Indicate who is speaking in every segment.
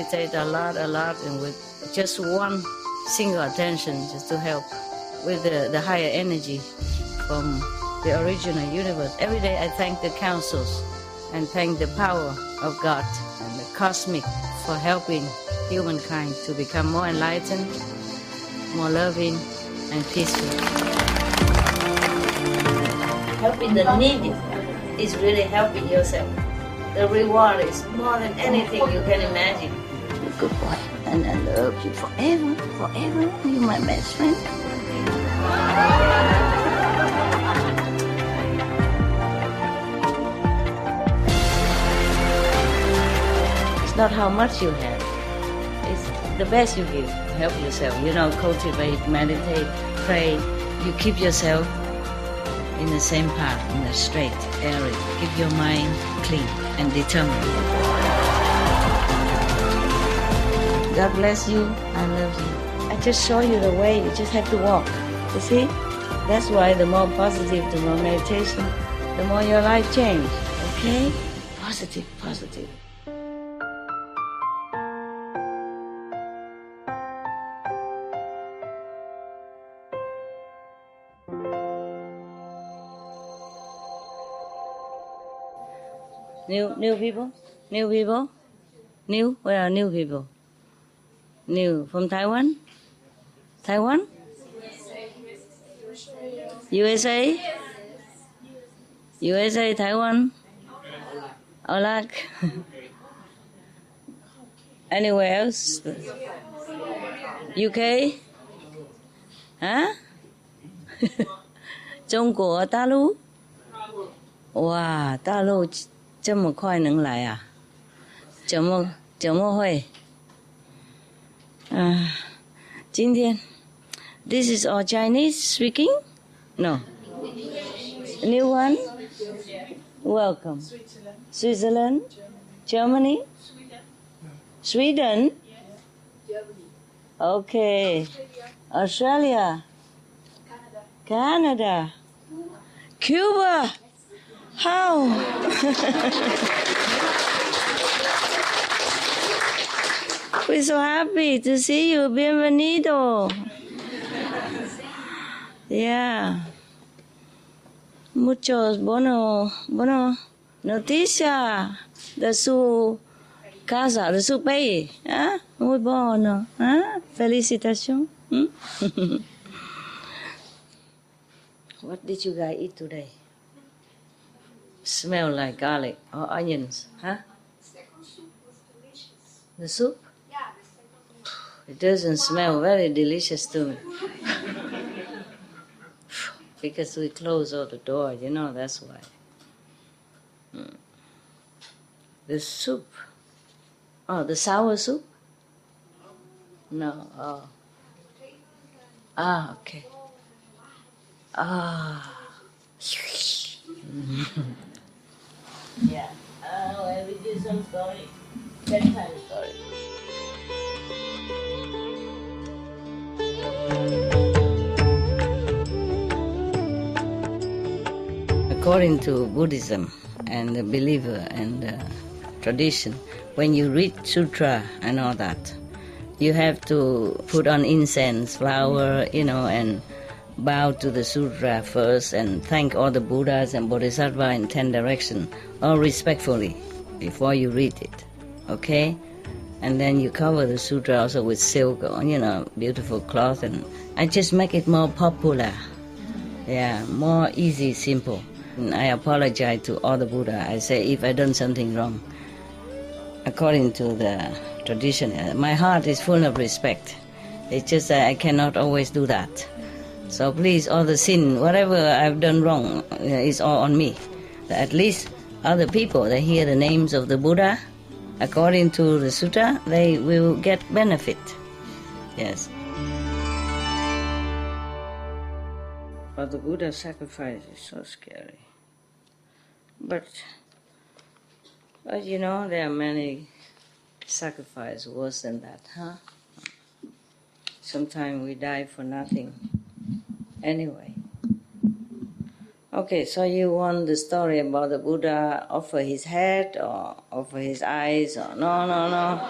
Speaker 1: meditate a lot, and with just one single attention, just to help with the higher energy from the original universe. Every day I thank the councils and thank the power of God and the cosmic for helping humankind to become more enlightened, more loving, and peaceful. Helping the needy is really helping yourself. The reward is more than anything you can imagine. You're a good boy, and I love you forever, forever. You're my best friend. It's not how much you have. It's the best you give. Help yourself. Cultivate, meditate, pray. You keep yourself in the same path, in a straight area. Keep your mind clean and determined. God bless you. I love you. I just show you the way. You just have to walk. You see? That's why the more positive, the more meditation, the more your life change. Okay? Positive, positive. New people? New people? New? Where are new people? New. From Taiwan? Taiwan? USA? USA, Taiwan? Olac? Anywhere else? UK? Huh? 中国大陆？哇，大陆这么快能来啊？怎么会？今天 This is all Chinese speaking? No. New one? Welcome. Switzerland? Germany? Sweden? Okay. Australia? Canada? Cuba? How? We're so happy to see you. Bienvenido. Yeah. Muchos bueno noticia de su casa, de su país. ¿Eh? Muy bueno. ¿Eh? Felicitación. What did you guys eat today? Smell like garlic or onions, huh? The soup? Yeah, the soup. It doesn't smell very delicious to me. Because we close all the door, that's why. The soup. Oh, the sour soup? No, oh. Ah, okay. Ah. Yeah. I will do some story. Bedtime story. According to Buddhism and the believer and the tradition, when you read sutra and all that, you have to put on incense, flower, and bow to the sutra first and thank all the Buddhas and Bodhisattvas in 10 directions, all respectfully, before you read it, okay? And then you cover the sutra also with silk, beautiful cloth, and I just make it more popular, more easy, simple. And I apologize to all the Buddha. I say if I done something wrong, according to the tradition, my heart is full of respect. It's just that I cannot always do that. So please, all the sin, whatever I've done wrong, is all on me. At least other people, they hear the names of the Buddha, according to the sutta, they will get benefit. Yes. But the Buddha sacrifice is so scary. But there are many sacrifices worse than that, huh? Sometimes we die for nothing. Anyway. Okay, so you want the story about the Buddha offer his head or offer his eyes or no.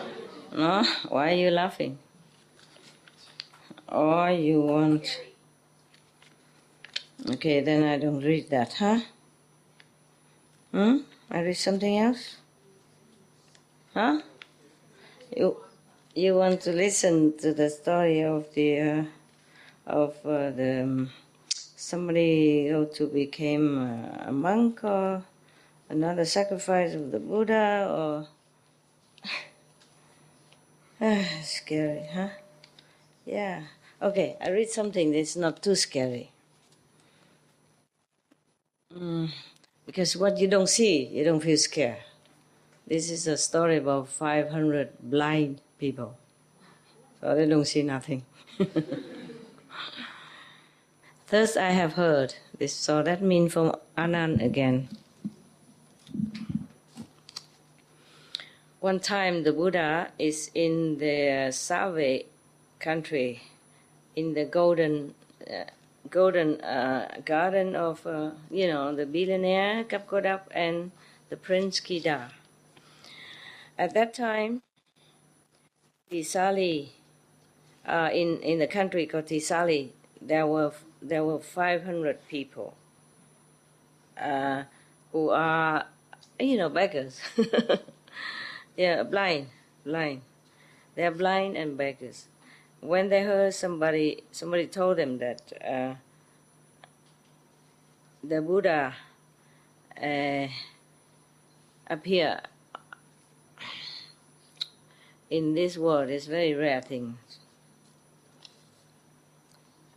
Speaker 1: No? Why are you laughing? Or you want... Okay, then I don't read that, huh? I read something else? Huh? You want to listen to the story of the somebody who to became a monk, or another sacrifice of the Buddha, or scary, huh? Yeah. Okay, I read something that's not too scary. Because what you don't see, you don't feel scared. This is a story about 500 blind people. So they don't see nothing. Thus I have heard this. So that means from Anand again. One time the Buddha is in the Save country, in the golden garden of, the billionaire Kapkodap and the Prince Kida. At that time, Tisali, in the country called Tisali, there were 500 people who are, beggars. Yeah, blind. They are blind and beggars. When they heard somebody told them that the Buddha appear in this world, is very rare thing.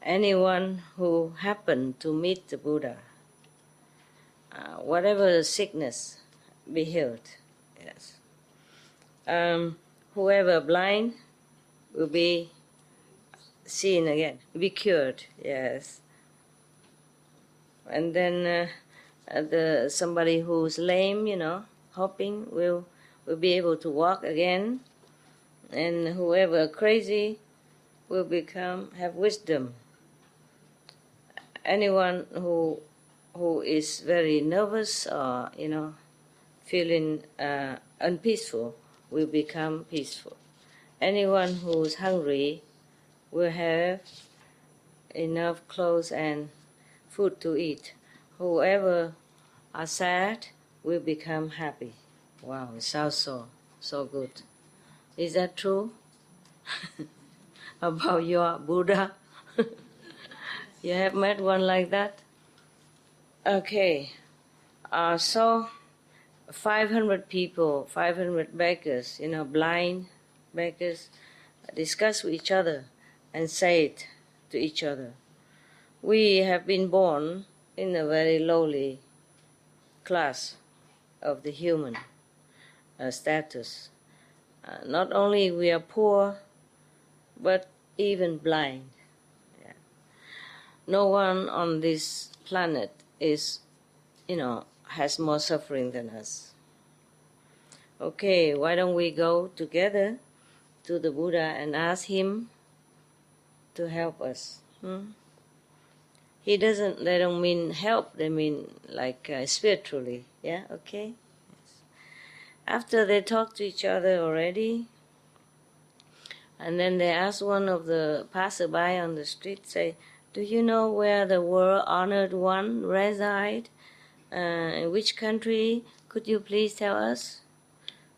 Speaker 1: Anyone who happened to meet the Buddha, whatever sickness, be healed. Yes. Whoever blind will be seen again, will be cured. Yes. And then somebody who's lame, hopping, will be able to walk again. And whoever crazy will have wisdom. Anyone who is very nervous or feeling unpeaceful will become peaceful. Anyone who's hungry will have enough clothes and food to eat. Whoever are sad will become happy. Wow, it sounds so good. Is that true? About your Buddha? You have met one like that? Okay. So 500 people, 500 beggars, blind beggars, discuss with each other and say it to each other. We have been born in a very lowly class of the human status. Not only we are poor, but even blind. Yeah. No one on this planet is, has more suffering than us. Okay, why don't we go together to the Buddha and ask him to help us? They don't mean help, they mean like spiritually. Yeah, okay? Yes. After they talk to each other already, and then they ask one of the passerby on the street, say, do you know where the world-honored one resides? In which country? Could you please tell us?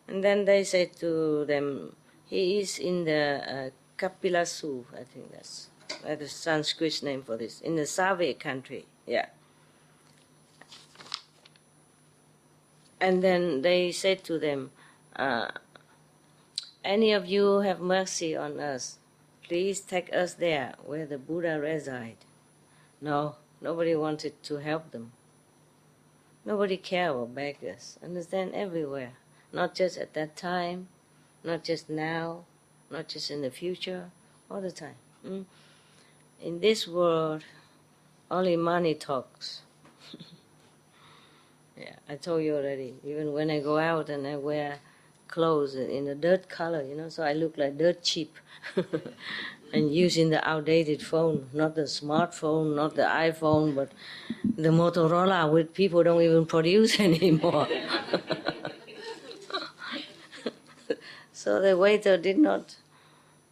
Speaker 1: And then they say to them, he is in the Kapilasu, I think that's the Sanskrit name for this, in the Save country, yeah. And then they said to them, any of you have mercy on us, please take us there where the Buddha resides. No, nobody wanted to help them. Nobody cared about beggars. Understand? Everywhere. Not just at that time, not just now, not just in the future, all the time. In this world, only money talks. Yeah, I told you already. Even when I go out and I wear clothes in a dirt color, so I look like dirt cheap. And using the outdated phone, not the smartphone, not the iPhone, but the Motorola, which people don't even produce anymore. So the waiter did not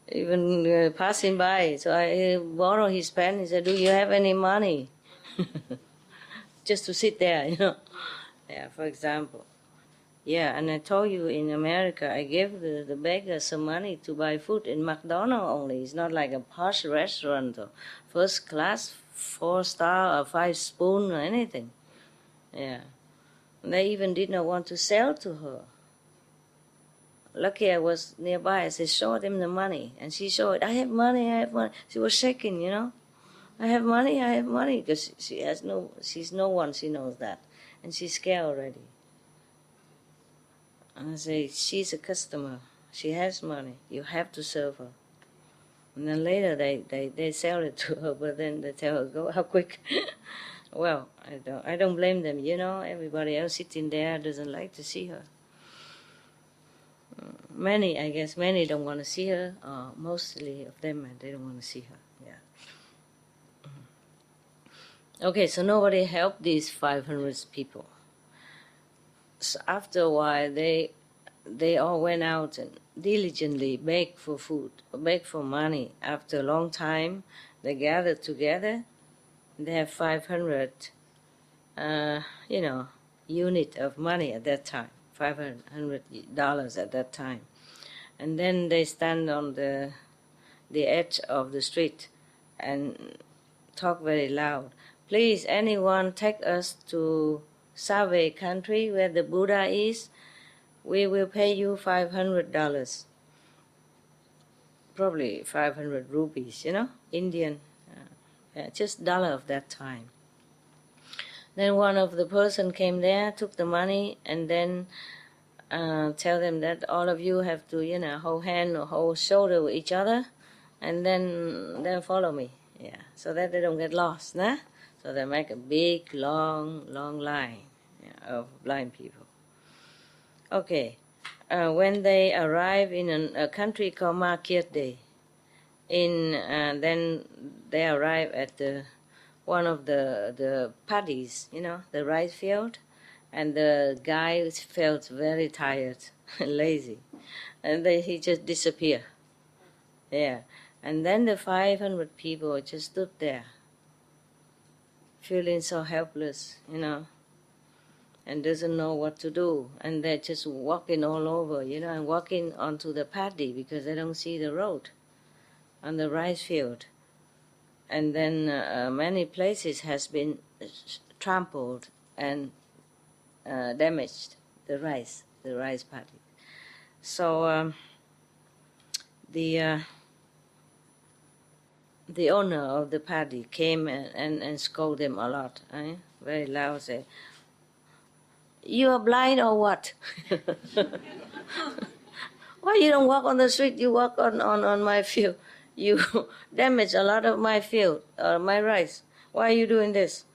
Speaker 1: even pass him by. So I borrowed his pen. He said, "Do you have any money?" Just to sit there, Yeah, for example. Yeah, and I told you in America, I gave the beggar some money to buy food in McDonald's only. It's not like a posh restaurant or first class, 4-star or 5-spoon or anything. Yeah. And they even did not want to sell to her. Lucky I was nearby. I said, show them the money. And she showed, I have money, I have money. She was shaking, I have money, because she's no one, she knows that. And she's scared already. And I say, she's a customer. She has money. You have to serve her. And then later they sell it to her, but then they tell her, go out quick. Well, I don't blame them, Everybody else sitting there doesn't like to see her. Many don't want to see her. Mostly of them, they don't want to see her. Yeah. Okay, so nobody helped these 500 people. So after a while, they all went out and diligently begged for food, begged for money. After a long time, they gathered together. They have 500, unit of money at that time, $500 at that time. And then they stand on the edge of the street and talk very loud. Please, anyone take us to Save country where the Buddha is. We will pay you $500. Probably 500 rupees, Indian, just dollar of that time. Then one of the person came there, took the money, and then tell them that all of you have to, hold hand or hold shoulder with each other, and then follow me. Yeah, so that they don't get lost, nah? So they make a big, long line of blind people. Okay, when they arrive in a country called Makirde, then they arrive at one of the paddies, the rice field, and the guy felt very tired, lazy, and he just disappeared. Yeah, and then the 500 people just stood there, feeling so helpless, and doesn't know what to do, and they're just walking all over, and walking onto the paddy because they don't see the road on the rice field. And then many places has been trampled and damaged, the rice paddy. So the owner of the paddy came and scolded them a lot, very loud, say, "You are blind or what? Why you don't walk on the street? You walk on my field. You damage a lot of my field, my rice. Why are you doing this?"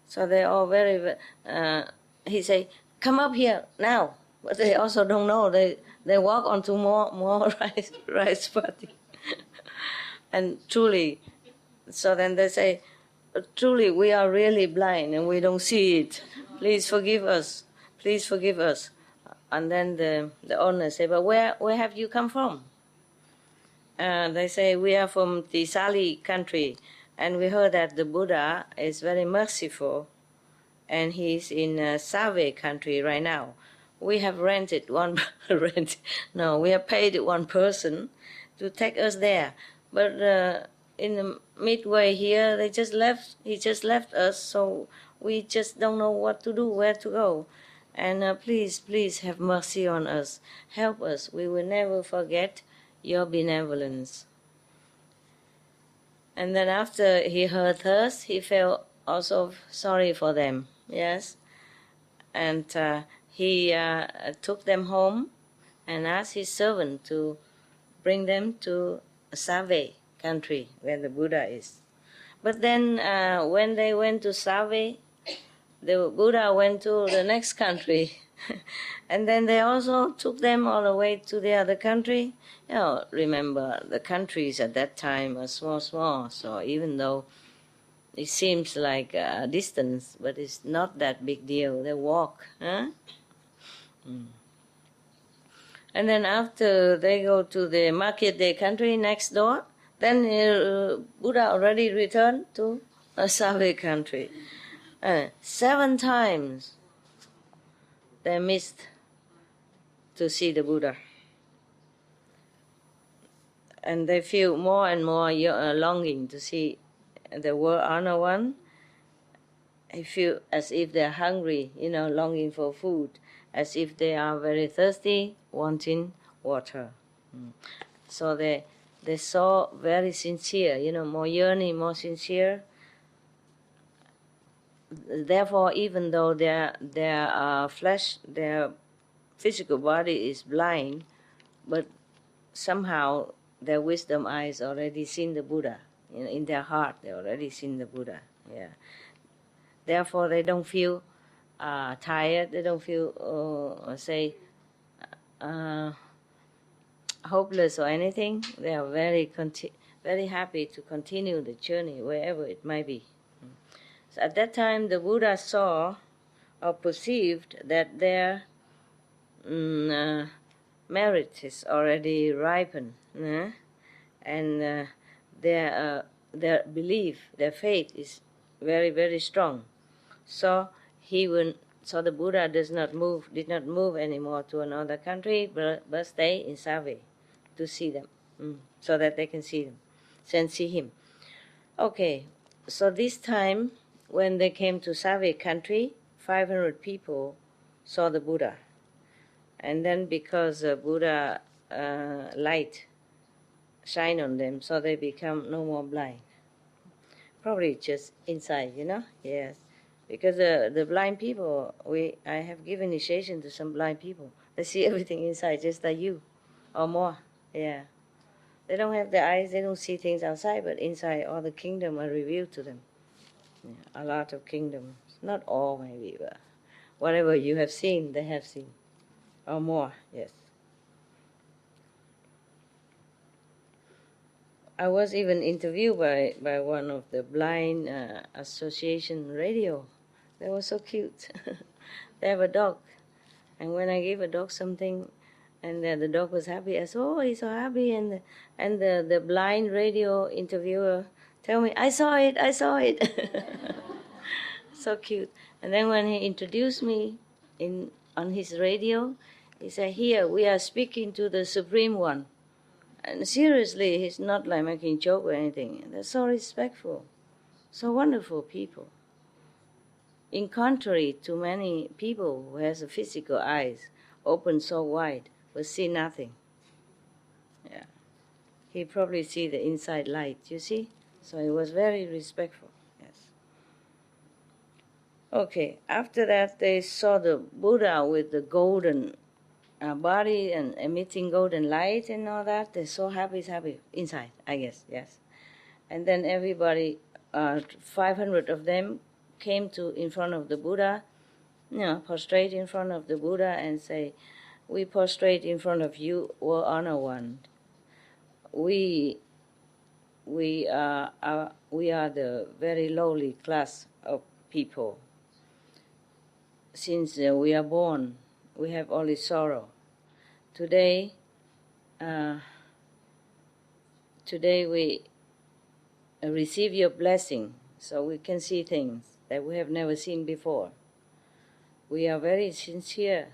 Speaker 1: So they all very. He say, "Come up here now." But they also don't know. They walk onto more rice paddy. And truly, so then they say, "Truly, we are really blind and we don't see it. Please forgive us. Please forgive us." And then the owner say, "But where have you come from?" They say, "We are from the Sali country, and we heard that the Buddha is very merciful, and he's in Save country right now. We have rented we have paid one person to take us there, but in the midway here, he just left us, so we just don't know what to do, where to go. And please have mercy on us. Help us. We will never forget your benevolence." And then after he heard us, he felt also sorry for them. Yes. And he took them home and asked his servant to bring them to Save country where the Buddha is. But then when they went to Save, the Buddha went to the next country. And then they also took them all the way to the other country. Remember, the countries at that time are small, so even though it seems like a distance, but it's not that big deal. They walk. Huh? And then after they go to the market, the country next door, then Buddha already returned to a Save country. 7 times they missed to see the Buddha. And they feel more and more longing to see the world honor one. They feel as if they're hungry, longing for food, as if they are very thirsty, wanting water. So they saw very sincere, more yearning, more sincere. Therefore, even though their flesh, their physical body is blind, but somehow their wisdom eyes already seen the Buddha. In their heart, they already seen the Buddha. Yeah. Therefore, they don't feel tired. They don't feel, hopeless or anything. They are very happy to continue the journey wherever it might be. So at that time, the Buddha saw or perceived that their merit is already ripened, and their belief, their faith is very, very strong. So so the Buddha did not move anymore to another country, but stay in Save to see them, so that they can see him. Okay, so this time when they came to Save country, 500 people saw the Buddha. And then because Buddha light shine on them, so they become no more blind. Probably just inside, Yes. Because the blind people, I have given initiation to some blind people. They see everything inside, just like you, or more. Yeah. They don't have the eyes, they don't see things outside, but inside all the kingdom are revealed to them. Yeah, a lot of kingdoms. Not all, maybe, but whatever you have seen, they have seen. Or more, yes. I was even interviewed by one of the blind association radio. They were so cute. They have a dog. And when I gave a dog something, and the dog was happy, I said, oh, he's so happy. And the blind radio interviewer tell me, I saw it. So cute. And then when he introduced me on his radio, he said, here, we are speaking to the Supreme One. And seriously, he's not like making joke or anything. They're so respectful, so wonderful people. In contrary to many people who has the physical eyes open so wide but see nothing. Yeah, he probably see the inside light. You see, so he was very respectful. Yes. Okay. After that, they saw the Buddha with the golden body and emitting golden light and all that. They're so happy inside, I guess, yes. And then everybody, 500 of them, came in front of the Buddha, prostrate in front of the Buddha and say, we prostrate in front of you, O Honor One. We are the very lowly class of people. Since we are born, we have only sorrow. Today we receive your blessing, so we can see things that we have never seen before. We are very sincere.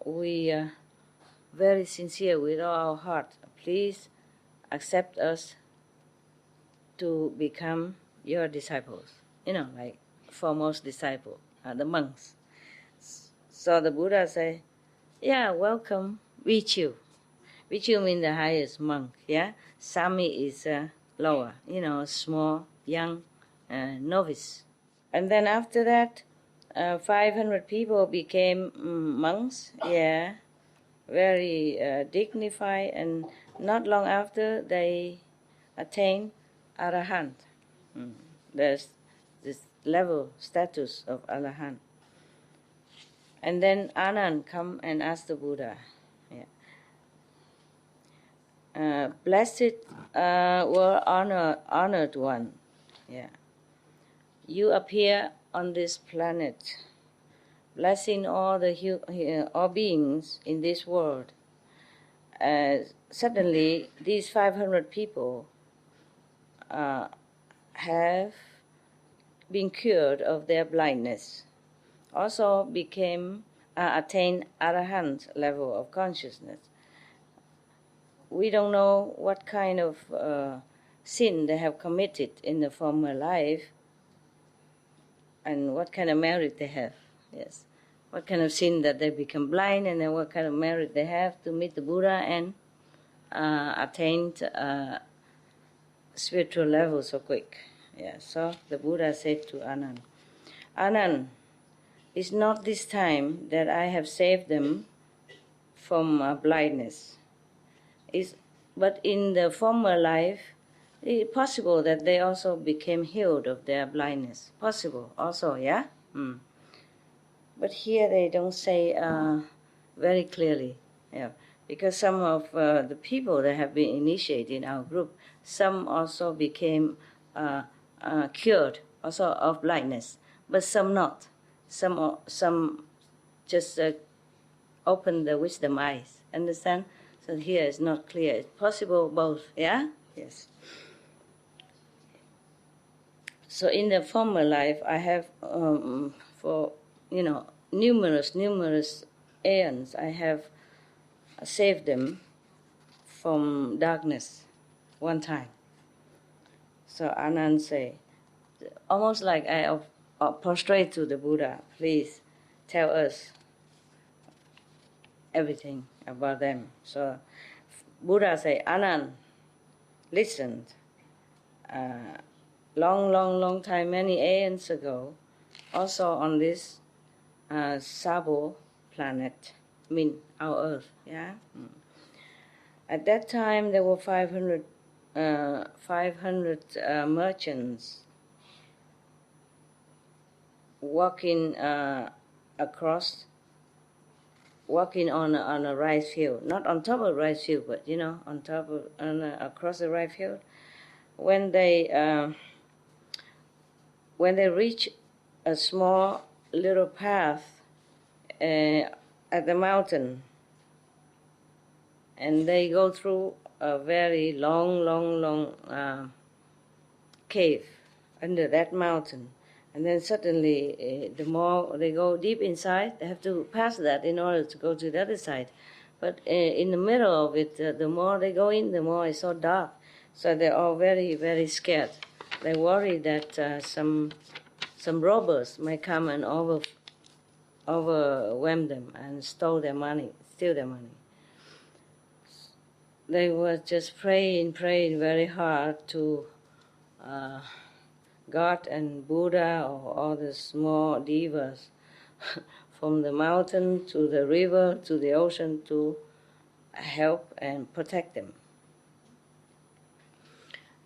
Speaker 1: We are very sincere with all our heart. Please accept us to become your disciples. Like foremost disciple, the monks. So the Buddha say, yeah, welcome, Vichu. Vichu means the highest monk, yeah? Sami is lower, small, young, novice. And then after that, 500 people became monks, yeah, very dignified, and not long after they attained Arahant. There's this level, status of Arahant. And then Anand come and ask the Buddha, blessed were honored one. Yeah. You appear on this planet blessing all all beings in this world. Suddenly, these 500 people have been cured of their blindness, also became attained arahant level of consciousness. We don't know what kind of sin they have committed in the former life and what kind of merit they have. Yes, what kind of sin that they become blind, and then what kind of merit they have to meet the Buddha and attain spiritual level so quick. Yeah, so the Buddha said to Anand, Anand, it's not this time that I have saved them from blindness. But in the former life, it's possible that they also became healed of their blindness. Possible also, yeah? But here they don't say very clearly, yeah, because some of the people that have been initiated in our group, some also became cured also of blindness, but some not. Some just open the wisdom eyes. Understand? So here it's not clear. It's possible both. Yeah. Yes. So in the former life, I have for numerous aeons, I have saved them from darkness one time. So Anand say, almost like I prostrate to the Buddha, please tell us everything about them. So Buddha say, Anand, listen. Long time, many aeons ago, also on this Sabo planet, our Earth, yeah. At that time, there were 500 merchants walking on a rice field, not on top of a rice field, but on top of across the rice field. When they reach a small little path at the mountain, and they go through a very long cave under that mountain. And then suddenly, the more they go deep inside, they have to pass that in order to go to the other side. But in the middle of it, the more they go in, the more it's so dark. So they're all very scared. They worry that some robbers might come and overwhelm them and steal their money. They were just praying very hard to God and Buddha or all the small devas from the mountain to the river to the ocean to help and protect them.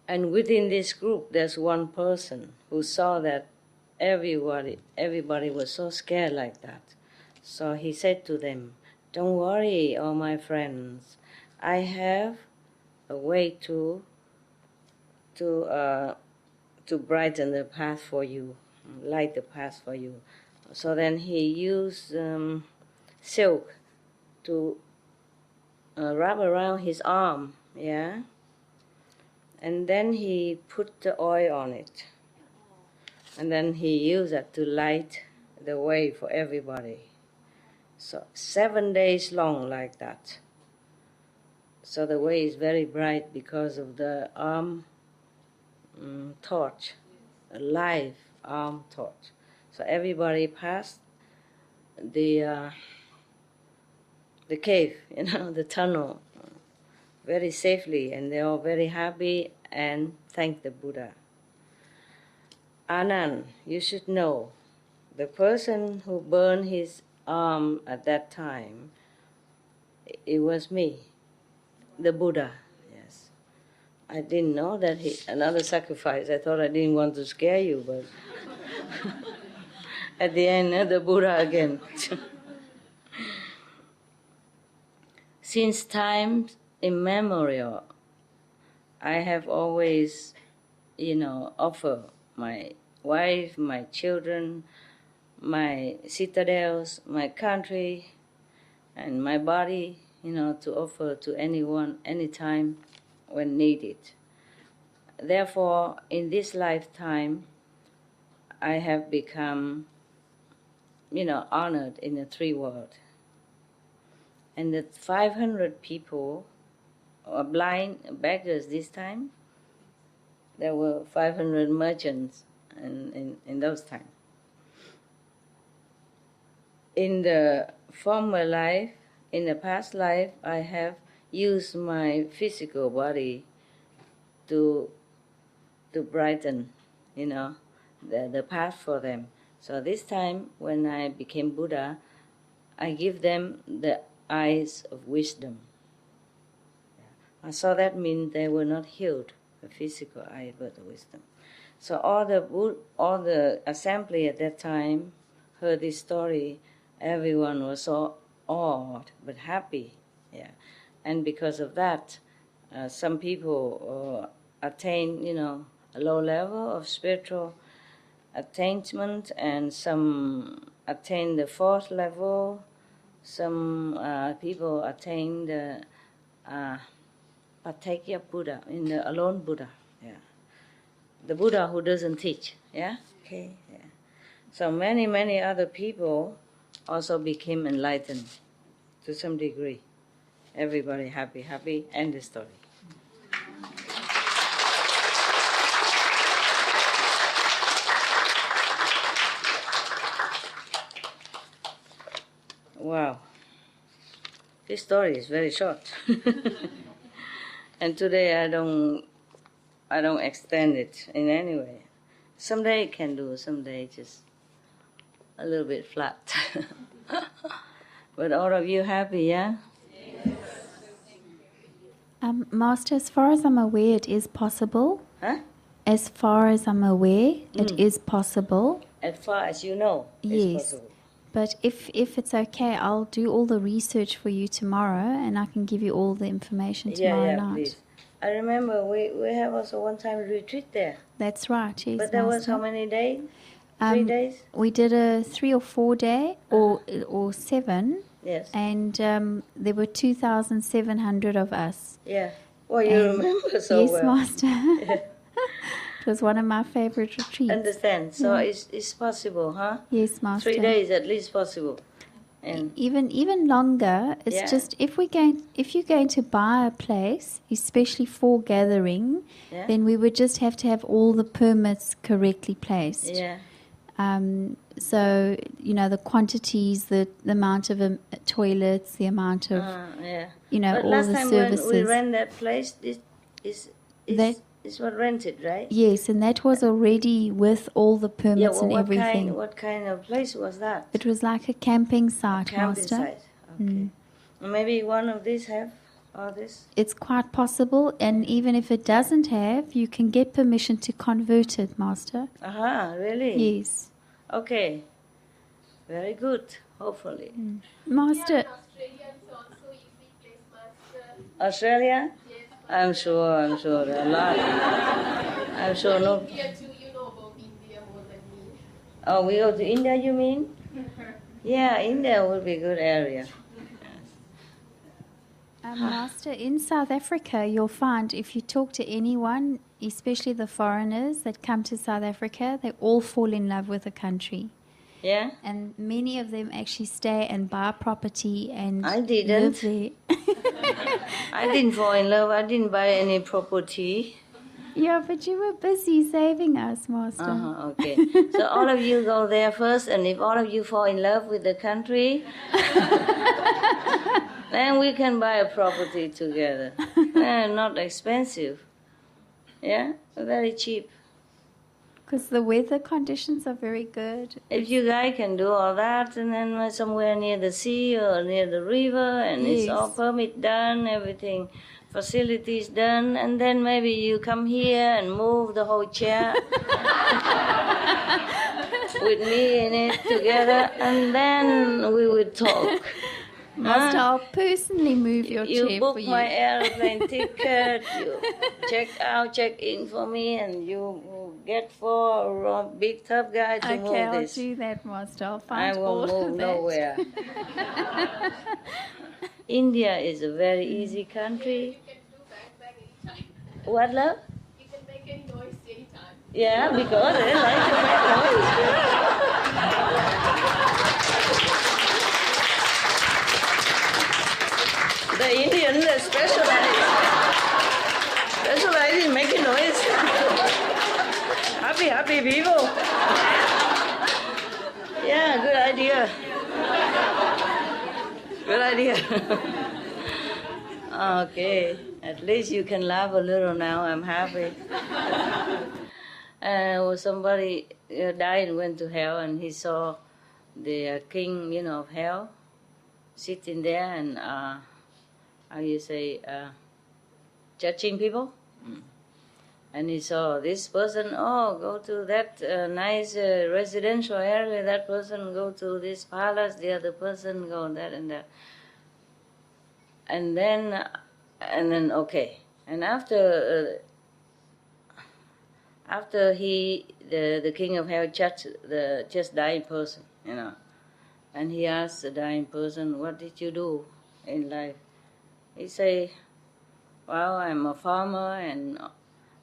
Speaker 1: And within this group, there's one person who saw that everybody was so scared like that. So he said to them, don't worry, all my friends. I have a way to brighten the path for you, light the path for you. So then he used silk to wrap around his arm, yeah? And then he put the oil on it. And then he used that to light the way for everybody. So 7 days long like that. So the way is very bright because of the arm torch, a live arm torch. So everybody passed the cave, the tunnel, very safely, and they are very happy and thank the Buddha. Anand, you should know, the person who burned his arm at that time, it was me, the Buddha. Yes, I didn't know that another sacrifice. I thought I didn't want to scare you, but at the end, the Buddha again. Since time immemorial, I have always, offered my wife, my children, my citadels, my country, and my body, to offer to anyone, anytime, when needed. Therefore, in this lifetime, I have become, honored in the three world. And the 500 people are blind beggars this time. There were 500 merchants in those times. In the former life, in the past life, I have used my physical body to brighten, the path for them. So this time, when I became Buddha, I give them the eyes of wisdom. So that means they were not healed, the physical eye, but the wisdom. So all the assembly at that time heard this story. Everyone was so awed but happy, yeah. And because of that, some people attain, a low level of spiritual attainment, and some attain the fourth level. Some people attain the Pacceka Buddha, in the alone Buddha, yeah. The Buddha who doesn't teach, yeah. Okay, yeah. So many other people also became enlightened to some degree. Everybody happy, end the story. Wow. This story is very short. And today I don't extend it in any way. Someday it can do, someday just a little bit flat. But all of you happy, yeah?
Speaker 2: Master, as far as I'm aware, it is possible.
Speaker 1: Huh?
Speaker 2: As far as I'm aware, it is possible.
Speaker 1: As far as you know, it's possible.
Speaker 2: But if it's okay, I'll do all the research for you tomorrow, and I can give you all the information tomorrow night.
Speaker 1: Please. I remember we have also one time retreat there.
Speaker 2: That's right, yes.
Speaker 1: But that was how many days? 3 days?
Speaker 2: We did a 3 or 4 day, or 7.
Speaker 1: Yes.
Speaker 2: And there were 2,700 of us.
Speaker 1: Yeah. Well, you remember so well.
Speaker 2: Yes, Master. It was one of my favorite retreats.
Speaker 1: Understand. So it's possible, huh?
Speaker 2: Yes, Master.
Speaker 1: 3 days at least possible. And
Speaker 2: even longer. It's just if you're going to buy a place, especially for gathering, then we would just have to have all the permits correctly placed.
Speaker 1: Yeah.
Speaker 2: So the quantities, the amount of toilets, the amount of
Speaker 1: but
Speaker 2: all
Speaker 1: last
Speaker 2: the
Speaker 1: time
Speaker 2: services.
Speaker 1: when we rent that place, it's what rented, right?
Speaker 2: Yes, and that was already with all the permits and everything.
Speaker 1: What kind of place was that?
Speaker 2: It was like a camping site,
Speaker 1: Master.
Speaker 2: Master.
Speaker 1: Okay. Maybe one of these have all this?
Speaker 2: It's quite possible, and even if it doesn't have, you can get permission to convert it, Master.
Speaker 1: Aha, really?
Speaker 2: Yes.
Speaker 1: Okay. Very good, hopefully.
Speaker 2: Master.
Speaker 3: Australia is also easy place, Master.
Speaker 1: Australia?
Speaker 3: Yes.
Speaker 1: I'm sure there are a lot. I'm sure no.
Speaker 3: India too, you know about India more than me.
Speaker 1: Oh, we go to India, you mean? Yeah, India would be a good area.
Speaker 2: Master, in South Africa, you'll find if you talk to anyone, especially the foreigners that come to South Africa, they all fall in love with the country.
Speaker 1: Yeah?
Speaker 2: And many of them actually stay and buy property and
Speaker 1: I didn't.
Speaker 2: live there.
Speaker 1: I didn't fall in love. I didn't buy any property.
Speaker 2: Yeah, but you were busy saving us, Master.
Speaker 1: Okay. So all of you go there first, and if all of you fall in love with the country, then we can buy a property together. Not expensive. Yeah? Very cheap.
Speaker 2: Because the weather conditions are very good.
Speaker 1: If you guys can do all that, and then somewhere near the sea or near the river, and it's all permit done, everything, facilities done, and then maybe you come here and move the whole chair with me in it together, and then we would talk.
Speaker 2: Master, I'll personally move your
Speaker 1: You
Speaker 2: chair
Speaker 1: book
Speaker 2: for you.
Speaker 1: my airplane ticket, you check in for me, and you get for a big tough guy to
Speaker 2: Okay,
Speaker 1: move
Speaker 2: I'll
Speaker 1: this.
Speaker 2: do that, Master. I'll
Speaker 1: I
Speaker 2: find all
Speaker 1: won't
Speaker 2: of
Speaker 1: move
Speaker 2: that.
Speaker 1: nowhere. India is a very easy country.
Speaker 3: You can do bang anytime.
Speaker 1: What, love?
Speaker 3: You can make any noise anytime.
Speaker 1: Yeah, because they like to make noise. The Indians specialize in making noise. Happy people. Yeah, good idea. Good idea. Okay, at least you can laugh a little now. I'm happy. Somebody died and went to hell, and he saw the king, of hell, sitting there and how you say, judging people. And he saw this person, go to that nice residential area, that person go to this palace, the other person go that and that. And then okay. And after the king of hell judged the just dying person, and he asked the dying person, what did you do in life? He say, well, I'm a farmer and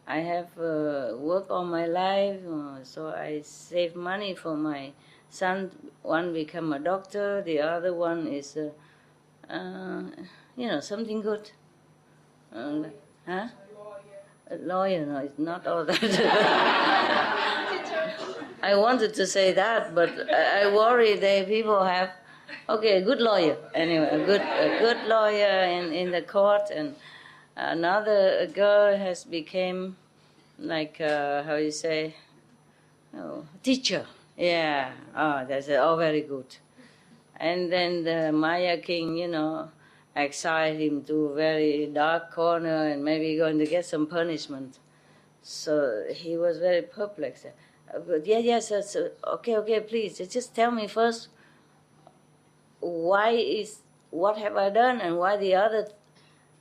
Speaker 1: I have worked all my life, so I save money for my son. One become a doctor, the other one is, something good. Huh? A lawyer, no, it's not all that. I wanted to say that, but I worry that people have, a good lawyer. Anyway, a good lawyer in the court, and another girl has became like, teacher. Yeah, that's all very good. And then the Maya king, exiled him to a very dark corner and maybe going to get some punishment. So he was very perplexed. But yes, okay, please, just tell me first, what have I done and why the other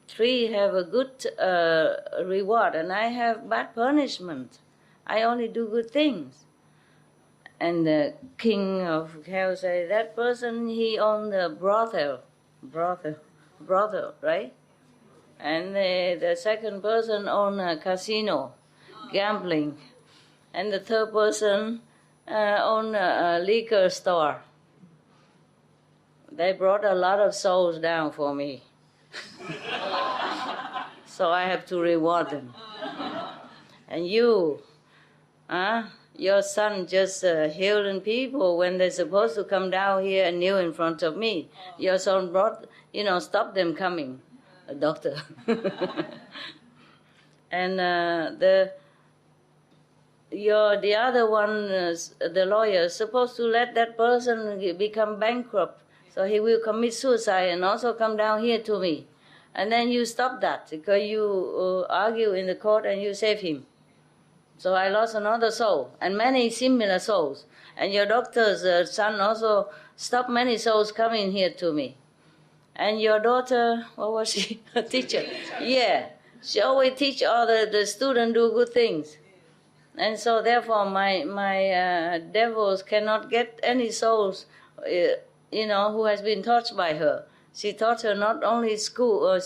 Speaker 1: three have a good reward and I have bad punishment. I only do good things. And the king of hell said, that person, he owned a brothel, right? And the second person owned a casino, gambling. And the third person owned a liquor store. They brought a lot of souls down for me. So I have to reward them. And you, your son just healing people when they're supposed to come down here and kneel in front of me. Your son brought, stop them coming, a doctor. And the other one, the lawyer, is supposed to let that person become bankrupt. So he will commit suicide and also come down here to me. And then you stop that because you argue in the court and you save him. So I lost another soul and many similar souls. And your doctor's son also stopped many souls coming here to me. And your daughter, what was she? A teacher. Yeah, she always teach all the students do good things. And so therefore my devils cannot get any souls, who has been touched by her. She taught her not only school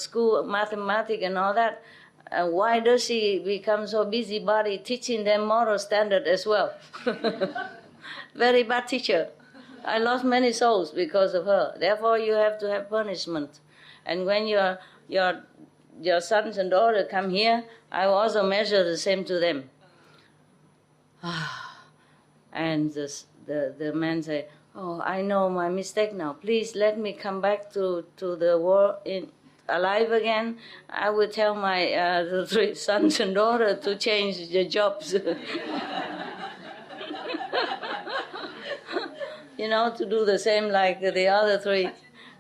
Speaker 1: mathematics and all that. Why does she become so busybody teaching them moral standard as well? Very bad teacher. I lost many souls because of her. Therefore, you have to have punishment. And when your sons and daughters come here, I will also measure the same to them. And the man say, "Oh, I know my mistake now. Please let me come back to the world alive again. I will tell my the three sons and daughters to change their jobs." To do the same like the other three.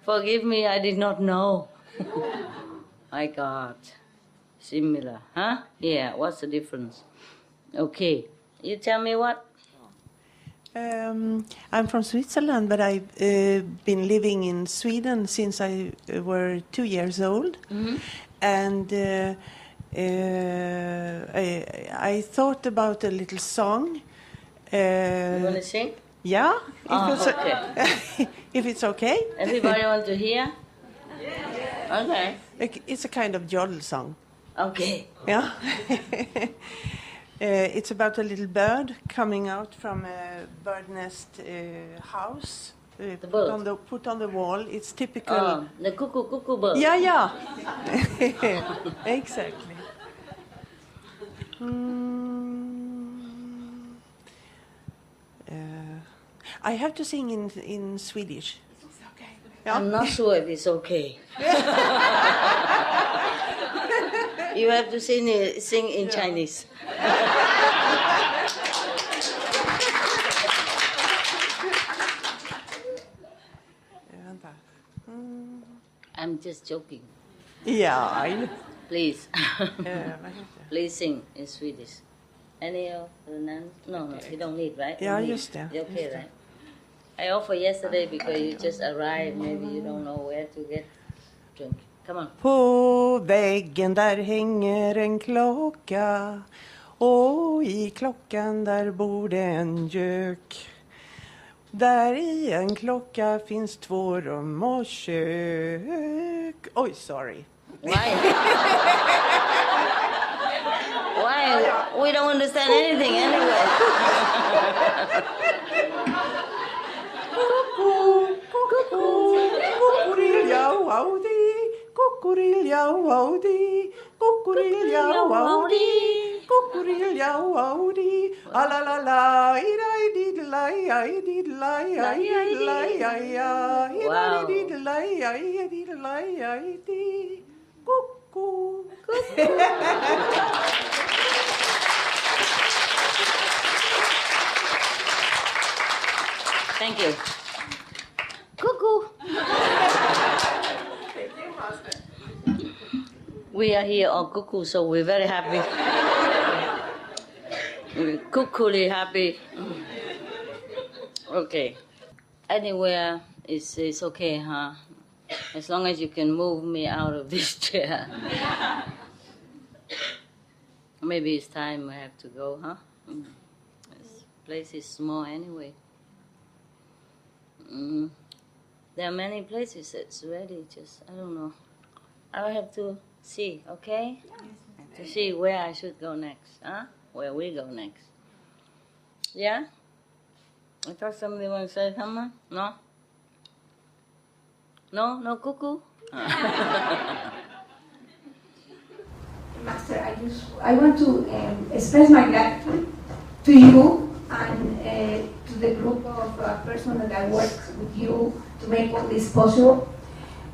Speaker 1: Forgive me, I did not know. My God. Similar, huh? Yeah, what's the difference? Okay. You tell me what?
Speaker 4: I'm from Switzerland, but I've been living in Sweden since I were 2 years old. And I thought about a little song.
Speaker 1: You want to sing?
Speaker 4: Yeah?
Speaker 1: Okay.
Speaker 4: If it's okay?
Speaker 1: Everybody want to hear? Okay.
Speaker 4: It's a kind of jodel song.
Speaker 1: Okay.
Speaker 4: Yeah. It's about a little bird coming out from a bird nest house. Put on the wall. It's typical.
Speaker 1: Oh, the cuckoo bird.
Speaker 4: Yeah. Exactly. I have to sing in Swedish.
Speaker 3: Okay.
Speaker 4: Yeah?
Speaker 1: I'm not sure if it's okay. You have to sing in Chinese.
Speaker 4: Vänta.
Speaker 1: I'm just joking.
Speaker 4: Yeah, I know.
Speaker 1: Please.
Speaker 4: Vad heter det?
Speaker 1: Please sing in Swedish. Any of the nuns? No, you don't need, right?
Speaker 4: Ja,
Speaker 1: You need.
Speaker 4: just det.
Speaker 1: You're okay,
Speaker 4: Just det.
Speaker 1: right? I offered yesterday because you just arrived. Maybe you don't know where to get drink. Come on.
Speaker 4: På väggen där hänger en klocka och i klockan där bor det en gök. Där i en klocka finns 2 rum och kök. Oj, sorry.
Speaker 1: Why? Why? We don't understand anything anyway.
Speaker 4: Kukurilja-waudi, kukurilja-waudi, kukurilja-waudi, alalala, idai-didlai, ai-didlai, ai-didlai, ai-ai, idai-didlai, ai-didlai, ai-di, kuku.
Speaker 1: Thank you. Cuckoo. We are here on cuckoo, so we're very happy. We're cuckooly happy. Okay. Anywhere is okay, huh? As long as you can move me out of this chair. Maybe it's time I have to go, huh? This place is small anyway. There are many places that's ready, just, I don't know. I'll have to see, okay? To see where I should go next, huh? Where we go next. Yeah? I thought somebody want to say something? No? No? No cuckoo?
Speaker 5: Master, I want to express my gratitude to you and to the group of persons that I work with you to make all this possible.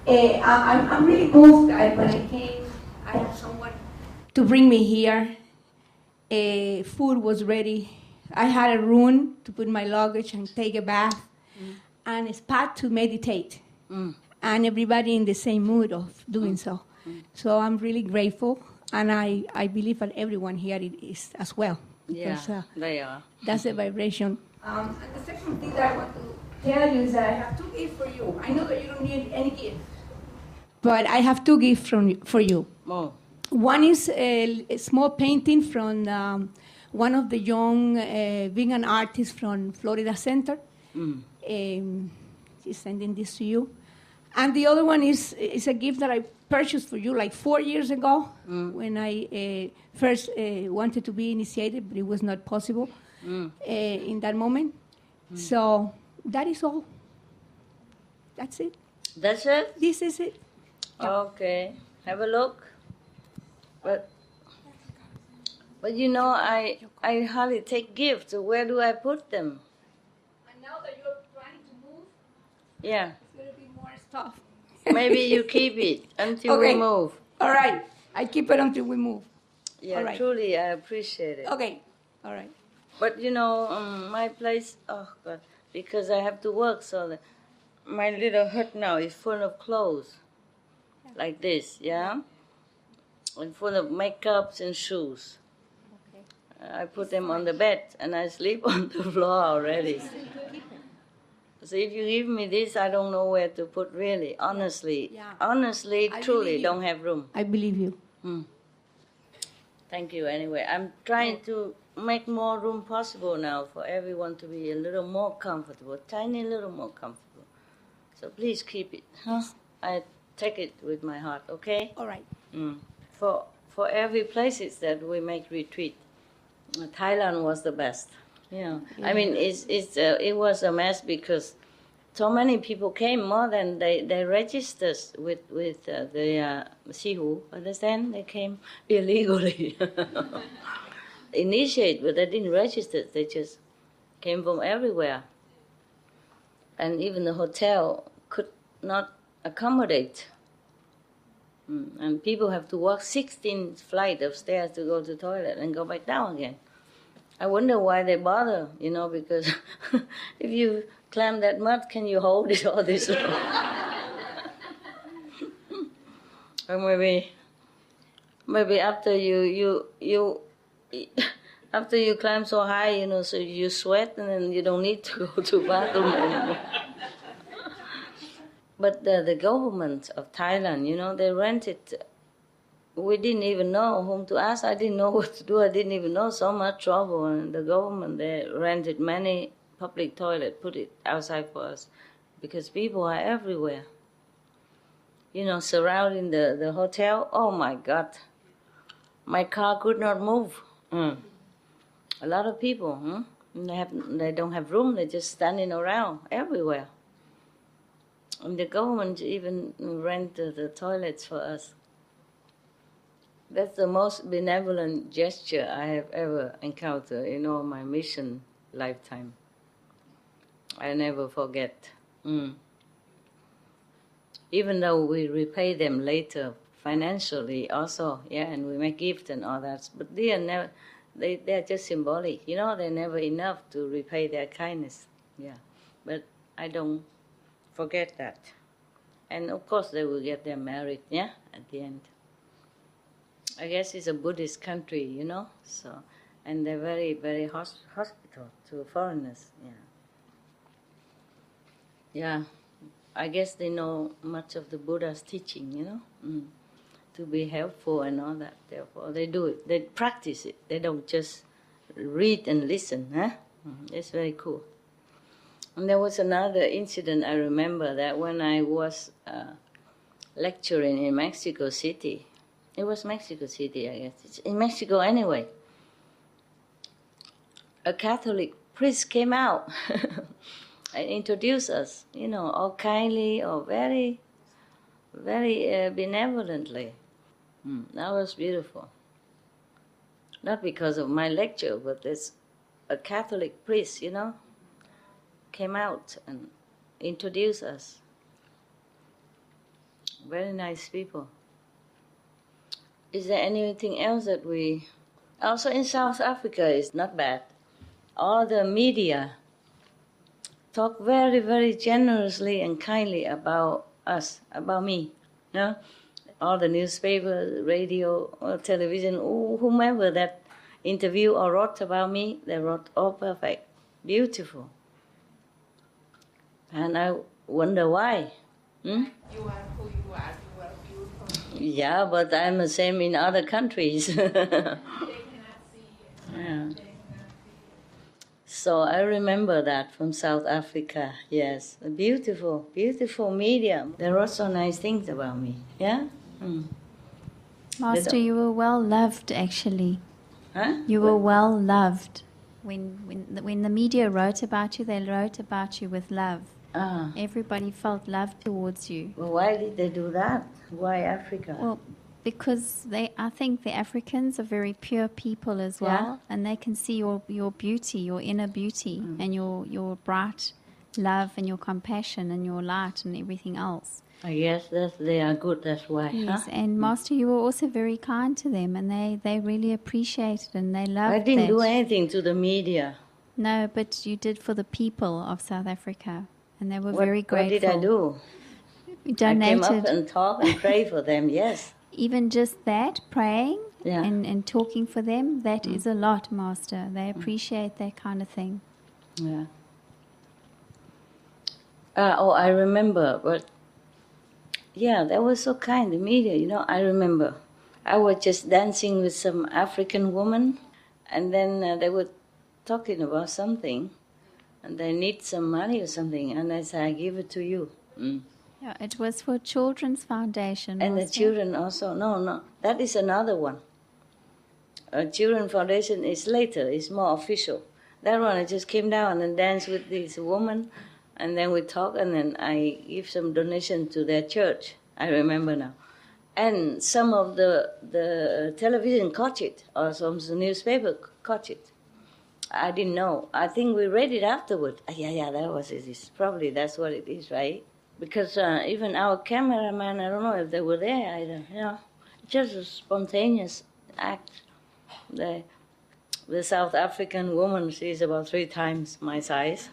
Speaker 5: I'm really moved. When I came, I had someone to bring me here. Food was ready. I had a room to put my luggage and take a bath, and a spot to meditate, and everybody in the same mood of doing so. So I'm really grateful, and I believe that everyone here is as well.
Speaker 1: Yeah,
Speaker 5: Because,
Speaker 1: they are.
Speaker 5: that's the vibration. And the second thing that I want to tell you is that I have 2 gifts for you. I know that you don't need any gift, but I have 2 gifts for you.
Speaker 1: Oh.
Speaker 5: One is a small painting from one of the young vegan artists from Florida Center. She's sending this to you. And the other one is a gift that I purchased for you like 4 years ago when I first wanted to be initiated, but it was not possible in that moment. So that is all. That's it.
Speaker 1: That's it?
Speaker 5: This is it.
Speaker 1: Okay. Have a look. But you know, I hardly take gifts. So where do I put them?
Speaker 5: And now that you're trying to move,
Speaker 1: Yeah.
Speaker 5: it's going to be more stuff.
Speaker 1: Maybe you keep it until we
Speaker 5: Okay.
Speaker 1: move.
Speaker 5: All right. I keep it until we move.
Speaker 1: Yeah,
Speaker 5: All right.
Speaker 1: truly, I appreciate it.
Speaker 5: Okay. All right.
Speaker 1: But you know, my place, oh God, because I have to work, so my little hut now is full of clothes, like this, yeah? And full of makeups and shoes.
Speaker 5: Okay.
Speaker 1: I put them on the bed and I sleep on the floor already. So if you give me this, I don't know where to put really. Honestly, honestly, truly don't have room.
Speaker 5: I believe you.
Speaker 1: Thank you anyway. I'm trying to make more room possible now for everyone to be a little more comfortable, tiny little more comfortable. So please keep it. Huh? I take it with my heart, okay?
Speaker 5: All right.
Speaker 1: For every places that we make retreat, Thailand was the best. I mean, it was a mess because so many people came, more than they registered with the Sihu. Understand? They came illegally. Initiate, but they didn't register. They just came from everywhere. And even the hotel could not accommodate. And people have to walk 16 flights of stairs to go to the toilet and go back down again. I wonder why they bother, because if you climb that much, can you hold it all this long? Or maybe after you after you climb so high, so you sweat and then you don't need to go to bathroom anymore. But the government of Thailand, they rented. We didn't even know whom to ask. I didn't know what to do. I didn't even know, so much trouble. And the government, they rented many public toilets, put it outside for us, because people are everywhere. Surrounding the hotel. Oh my God, my car could not move. A lot of people. They don't have room. They're just standing around everywhere. And the government even rented the toilets for us. That's the most benevolent gesture I have ever encountered in all my mission lifetime. I never forget. Even though we repay them later financially also, and we make gifts and all that, but they're just symbolic. They're never enough to repay their kindness. But I don't forget that. And of course they will get their merit, at the end. I guess it's a Buddhist country, so, and they're very, very hospitable to foreigners, I guess they know much of the Buddha's teaching, to be helpful and all that. Therefore, they do it. They practice it. They don't just read and listen, It's very cool. And there was another incident I remember, that when I was lecturing in Mexico City. It was Mexico City, I guess. It's in Mexico anyway. A Catholic priest came out and introduced us, all kindly or very, very benevolently. That was beautiful. Not because of my lecture, but there's a Catholic priest, came out and introduced us. Very nice people. Is there anything else that we... Also in South Africa, it's not bad. All the media talk very, very generously and kindly about us, about me. All the newspapers, radio, or television, whomever that interview or wrote about me, they wrote all perfect, beautiful. And I wonder why.
Speaker 3: You are who you are. You are beautiful.
Speaker 1: Yeah, but I'm the same in other countries.
Speaker 3: They cannot see it.
Speaker 1: So I remember that from South Africa. Yes, a beautiful, beautiful media. They wrote so nice things about me.
Speaker 2: Master, you were well loved, actually. You were well loved. When the media wrote about you, they wrote about you with love. Everybody felt love towards you.
Speaker 1: Well, why did they do that? Why Africa?
Speaker 2: Well, because I think the Africans are very pure people as well, and they can see your beauty, your inner beauty, and your bright love and your compassion and your light and everything else.
Speaker 1: I guess they are good, that's why.
Speaker 2: Yes, and Master, you were also very kind to them, and they really appreciated and they loved
Speaker 1: I didn't
Speaker 2: that.
Speaker 1: do anything to the media.
Speaker 2: No, but you did for the people of South Africa, and they were very grateful.
Speaker 1: What did I do?
Speaker 2: You donated.
Speaker 1: I came up and talked and prayed for them, yes.
Speaker 2: Even just that, praying
Speaker 1: Yeah.
Speaker 2: and talking for them, that is a lot, Master. They appreciate that kind of thing.
Speaker 1: Yeah. I remember, but yeah, they were so kind, the media, I remember. I was just dancing with some African woman, and then they were talking about something, and they need some money or something, and I said, I give it to you.
Speaker 2: Yeah, it was for Children's Foundation.
Speaker 1: And the
Speaker 2: Master.
Speaker 1: children also, no, that is another one. Children Foundation is later, it's more official. That one, I just came down and danced with this woman, and then we talk, and then I give some donation to their church. I remember now. And some of the television caught it, or some newspaper caught it. I didn't know. I think we read it afterward. Yeah, that was it. Probably that's what it is, right? Because even our cameraman, I don't know if they were there either. Just a spontaneous act. The South African woman, she's about 3 times my size.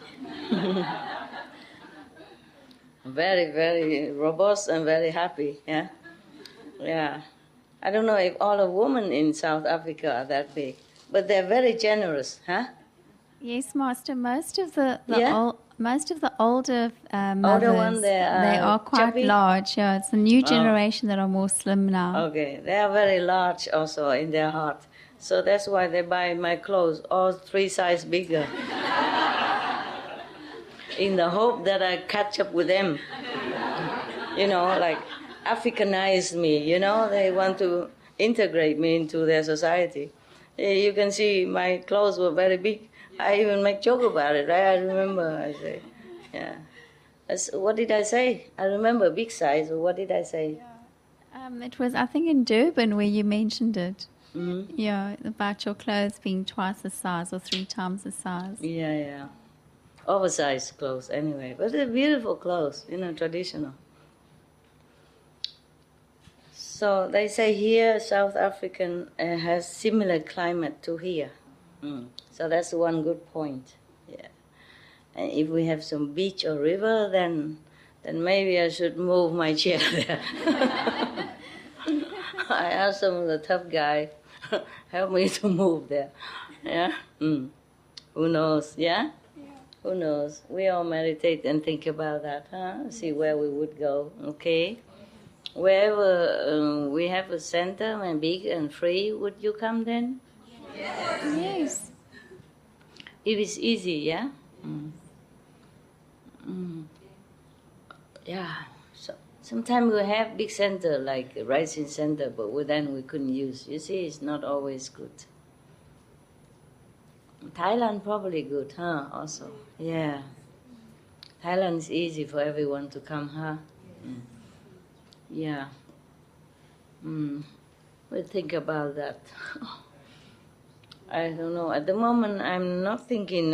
Speaker 1: Very, very robust and very happy, yeah? Yeah. I don't know if all the women in South Africa are that big, but they're very generous, huh?
Speaker 2: Yes, Master. Most of the
Speaker 1: Yeah?
Speaker 2: most of the older mothers,
Speaker 1: ones, they
Speaker 2: are quite
Speaker 1: chubby?
Speaker 2: large. Yeah, it's the new generation that are more slim now.
Speaker 1: Okay, they are very large also in their heart. So that's why they buy my clothes all 3 sizes bigger. In the hope that I catch up with them. Like Africanize me, they want to integrate me into their society. You can see my clothes were very big. I even make joke about it, right? I remember, I say, yeah. What did I say? I remember big size, or what did I say?
Speaker 2: It was, I think, in Durban where you mentioned it.
Speaker 1: Mm-hmm.
Speaker 2: Yeah, about your clothes being twice the size or 3 times the size.
Speaker 1: Yeah. Oversized clothes, anyway. But they're beautiful clothes, traditional. So they say here, South African has similar climate to here. So that's one good point. Yeah. And if we have some beach or river, then maybe I should move my chair there. I asked some of the tough guy, help me to move there. Yeah. Who knows? Yeah. Who knows? We all meditate and think about that, huh? See where we would go. Okay. Wherever we have a center and big and free, would you come then?
Speaker 2: Yes.
Speaker 1: It is easy, yeah? Yeah. So sometimes we have big center like a Rising Center, but then we couldn't use. You see, it's not always good. Thailand probably good, huh? Also, yeah. Thailand is easy for everyone to come, huh? Yeah. We'll think about that. I don't know. At the moment, I'm not thinking.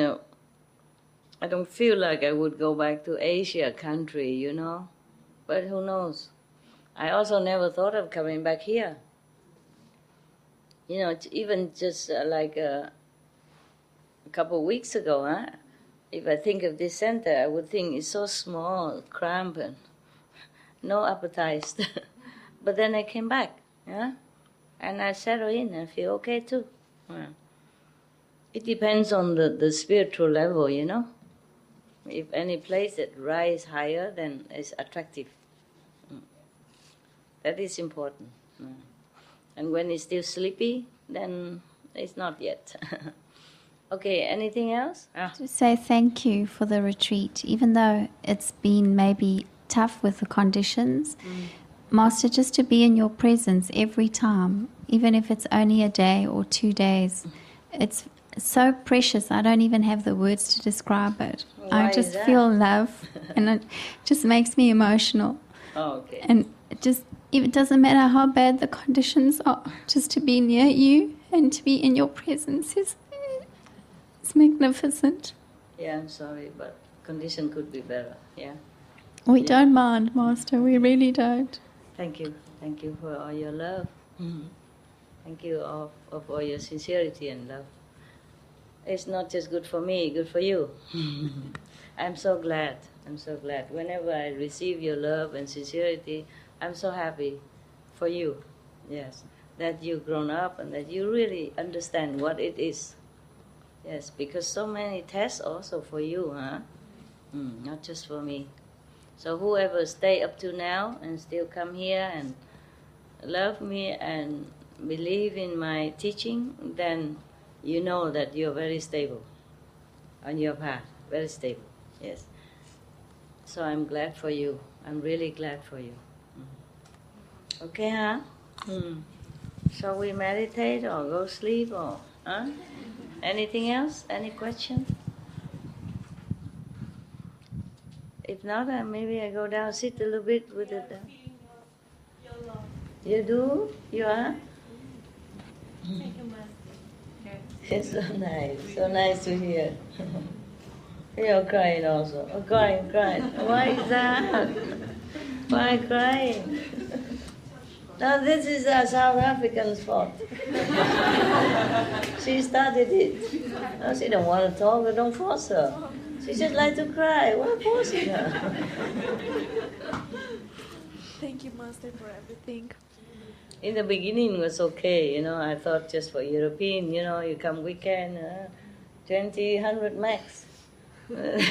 Speaker 1: I don't feel like I would go back to Asia country, But who knows? I also never thought of coming back here. Even just like a couple of weeks ago, huh? If I think of this center, I would think it's so small, cramped, and no appetite. But then I came back, yeah? And I settled in and feel okay too. Yeah. It depends on the spiritual level, If any place that rise higher, then it's attractive. That is important. And when it's still sleepy, then it's not yet. Okay, anything else?
Speaker 2: To say thank you for the retreat, even though it's been maybe tough with the conditions. Master, just to be in your presence every time, even if it's only a day or 2 days, it's so precious. I don't even have the words to describe it.
Speaker 1: Why
Speaker 2: I just
Speaker 1: is that?
Speaker 2: feel love, and it just makes me emotional.
Speaker 1: Oh, okay.
Speaker 2: And it doesn't matter how bad the conditions are, just to be near you and to be in your presence is magnificent.
Speaker 1: Yeah, I'm sorry, but condition could be better, yeah.
Speaker 2: We don't mind, Master. We really don't.
Speaker 1: Thank you. Thank you for all your love. Thank you of all your sincerity and love. It's not just good for me, good for you. I'm so glad. Whenever I receive your love and sincerity, I'm so happy for you. Yes. that you've grown up and that you really understand what it is. Yes, because so many tests also for you, huh? Not just for me. So whoever stay up to now and still come here and love me and believe in my teaching, then you know that you're very stable on your path, very stable, yes. So I'm glad for you. I'm really glad for you. Okay, huh? Shall we meditate or go sleep or, huh? Anything else? Any question? If not, maybe I go down, sit a little bit with it. You do? You are? It's so nice to hear. You're crying also. Oh, crying. Why is that? Why crying? No, this is a South African's fault. She started it. No, she don't want to talk, don't force her. She just like to cry. Why forcing her?
Speaker 6: Thank you, Master, for everything.
Speaker 1: In the beginning it was okay, I thought just for European, you come weekend, 20, 100 max. And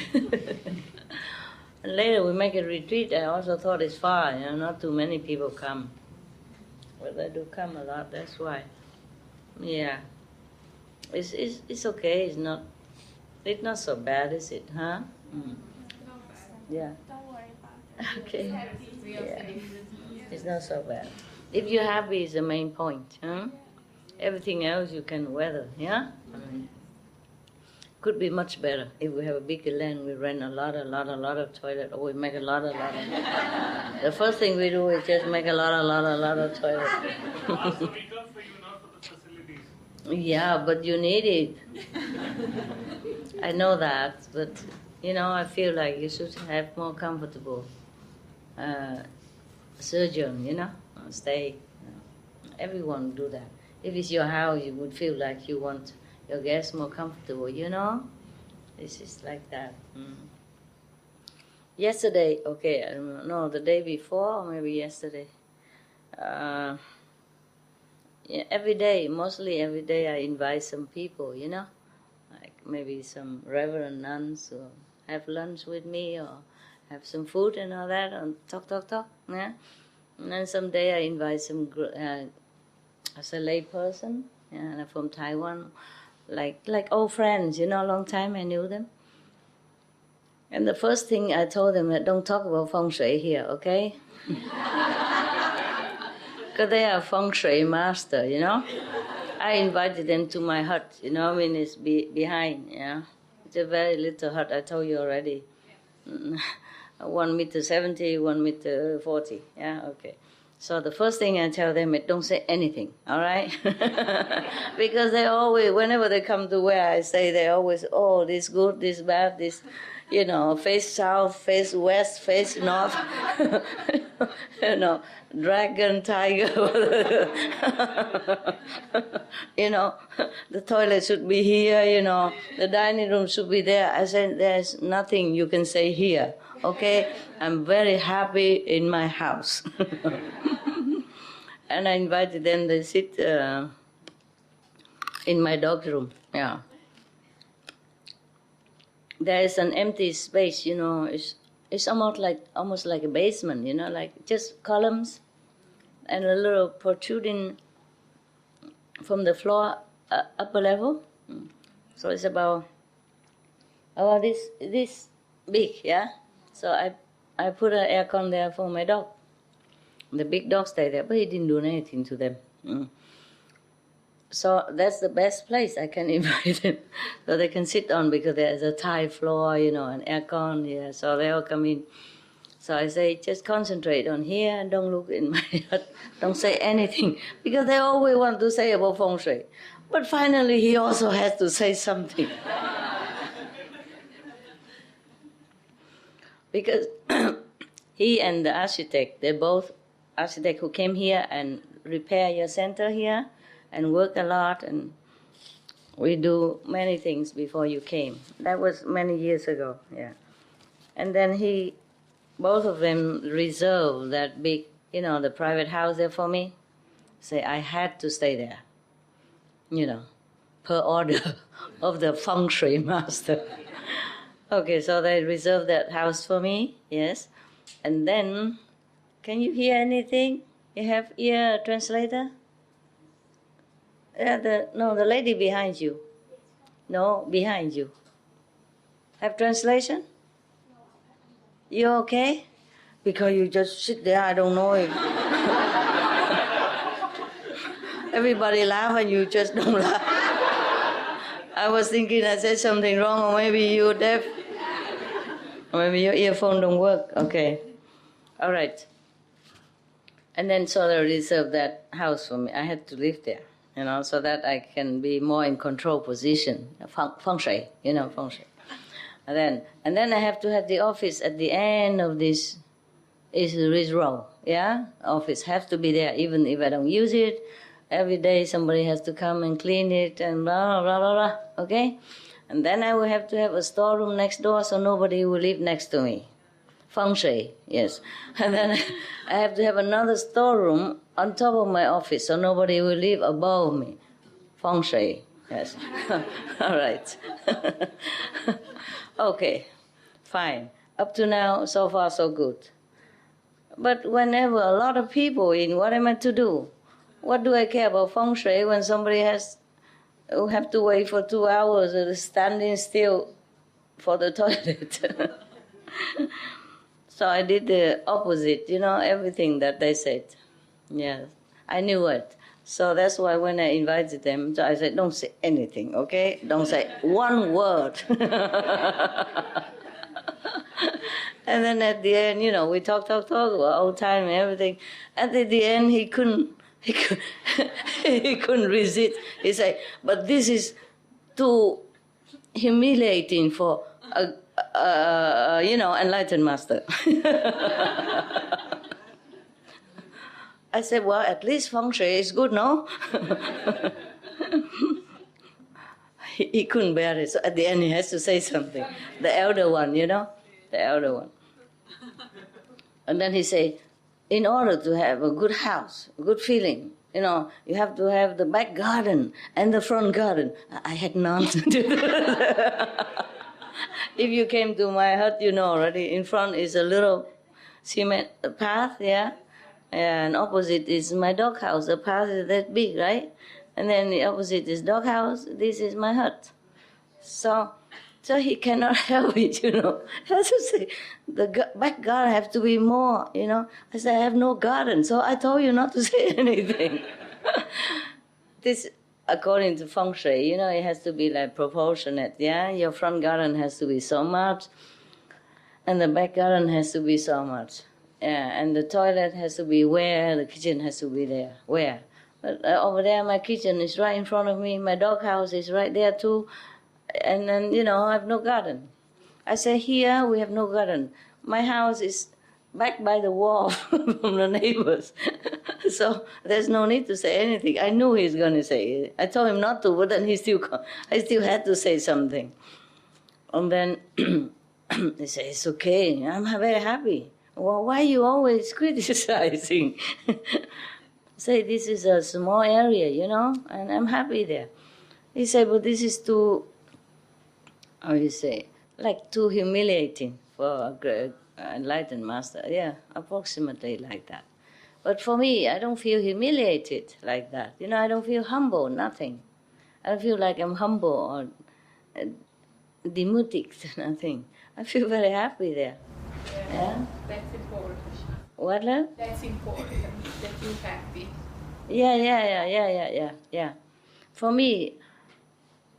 Speaker 1: later we make a retreat, I also thought it's far, not too many people come. But they do come a lot, that's why. Yeah. It's okay, it's not so bad, is it, huh? Yeah.
Speaker 6: Don't worry about it.
Speaker 1: Okay. Yeah. It's not so bad. If you're happy is the main point, huh? Everything else you can weather, yeah? Could be much better. If we have a bigger land, we rent a lot of toilet, or we make a lot of. The first thing we do is just make a lot of toilet.
Speaker 7: Last week for you, not for the facilities.
Speaker 1: Yeah, but you need it. I know that, but I feel like you should have more comfortable surgeon, stay. Everyone do that. If it's your house, you would feel like you want your guests more comfortable, This is like that. Yesterday, okay, I don't know, the day before or maybe yesterday. Yeah, mostly every day I invite some people, like maybe some reverend nuns who have lunch with me or have some food and all that and talk, yeah. And then someday I invite some as a lay person, from Taiwan, like old friends, long time I knew them. And the first thing I told them that don't talk about feng shui here, okay? Because they are feng shui master, I invited them to my hut, it's behind, It's a very little hut, I told you already. 1.70 meters, 1.40 meters, okay. So the first thing I tell them is don't say anything, all right? Because they always, whenever they come to where I say, they always, oh, this good, this bad, this, face south, face west, face north, dragon, tiger, the toilet should be here, the dining room should be there. I said, there's nothing you can say here, okay? I'm very happy in my house. And I invited them to sit in my dog's room, yeah. There is an empty space, it's almost like a basement, like just columns and a little protruding from the floor upper level. So it's about this big, yeah. So I put an aircon there for my dog. The big dog stayed there, but he didn't do anything to them. So that's the best place I can invite them, so they can sit on, because there's a tile floor, an aircon, yeah, so they all come in. So I say, just concentrate on here and don't look in my hut, don't say anything, because they always want to say about feng shui. But finally he also has to say something. Because he and the architect, they're both architect who came here and repair your center here, and work a lot, and we do many things before you came. That was many years ago, yeah. And then both of them reserved that big, the private house there for me. Say, I had to stay there, per order of the feng shui master. Okay, so they reserved that house for me, yes. And then, can you hear anything? You have ear translator? Yeah, the lady behind you. No, behind you. Have translation? You okay? Because you just sit there, I don't know if... Everybody laugh and you just don't laugh. I was thinking I said something wrong, or maybe you're deaf. Or maybe your earphone don't work. Okay. All right. And then so they reserved that house for me. I had to live there, so that I can be more in control position. Feng shui, feng shui. And then I have to have the office at the end of this row. Yeah, office have to be there, even if I don't use it. Every day somebody has to come and clean it and blah blah blah blah. Okay, and then I will have to have a storeroom next door so nobody will live next to me. Feng shui, yes. And then I have to have another storeroom on top of my office so nobody will live above me. Feng shui, yes. All right. Okay, fine. Up to now, so far so good. But whenever a lot of people in, what am I to do? What do I care about feng shui when somebody who have to wait for 2 hours or standing still for the toilet? So I did the opposite, everything that they said. Yes, I knew it. So that's why when I invited them, I said, don't say anything, okay? Don't say one word. And then at the end, we talk about old time and everything. And at the end, he couldn't resist. He said, but this is too humiliating for enlightened master. I said, well, at least feng shui is good, no? He couldn't bear it. So at the end, he has to say something. The elder one, the elder one. And then he said, in order to have a good house, a good feeling, you have to have the back garden and the front garden. I had none. If you came to my hut, already. In front is a little cement path, yeah? And opposite is my doghouse. The path is that big, right? And then the opposite is doghouse. This is my hut. So he cannot help it, He has to say, the back garden have to be more, I said, I have no garden, so I told you not to say anything. This, according to feng shui, it has to be like proportionate, yeah? Your front garden has to be so much, and the back garden has to be so much. Yeah, and the toilet has to be where, the kitchen has to be there, where. But over there, my kitchen is right in front of me, my doghouse is right there too, and then, I have no garden. I say, here we have no garden. My house is back by the wall from the neighbors. So there's no need to say anything. I knew he's going to say it. I told him not to, but then I still had to say something. And then he said, it's okay, I'm very happy. Well, why are you always criticizing? Say, this is a small area, and I'm happy there. He said, but this is too, too humiliating for a great enlightened master. Yeah, approximately like that. But for me, I don't feel humiliated like that. I don't feel humble, nothing. I don't feel like I'm humble or demutic, nothing. I feel very happy there. Yeah?
Speaker 3: That's important.
Speaker 1: What, love?
Speaker 3: That's important, that you're happy.
Speaker 1: Yeah. For me,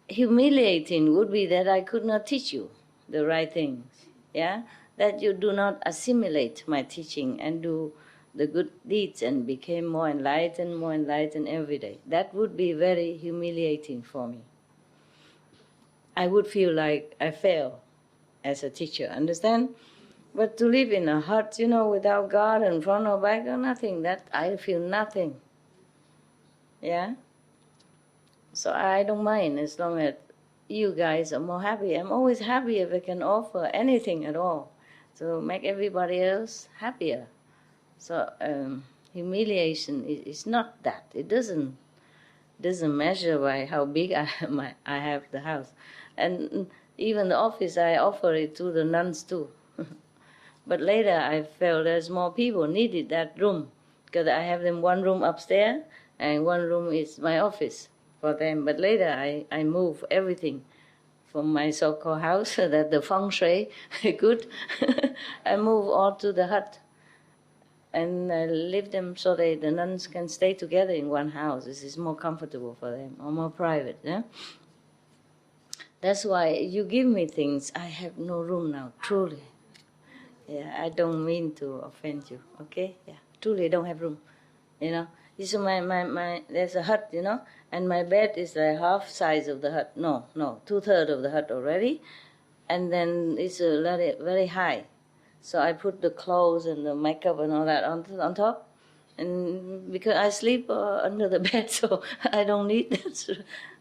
Speaker 1: humiliating would be that I could not teach you the right things. Yeah? That you do not assimilate my teaching and do the good deeds and became more enlightened every day. That would be very humiliating for me. I would feel like I fail as a teacher, understand? But to live in a hut, without God and front or back or nothing, that I feel nothing. Yeah? So I don't mind as long as you guys are more happy. I'm always happy if I can offer anything at all to make everybody else happier. So humiliation is not that. It doesn't measure by how big I have the house. And even the office, I offer it to the nuns too. But later I felt there's more people needed that room, because I have them one room upstairs and one room is my office for them. But later I move everything from my so-called house that the feng shui good. I move all to the hut and leave them so the nuns can stay together in one house. This is more comfortable for them, or more private. Yeah? That's why you give me things. I have no room now, truly. Yeah, I don't mean to offend you, okay? Yeah, truly I don't have room, you know. This is my there's a hut, you know, and my bed is like half size of the hut. No, 2/3 of the hut already, and then it's very, very high. So I put the clothes and the makeup and all that on top, and because I sleep under the bed, so I don't need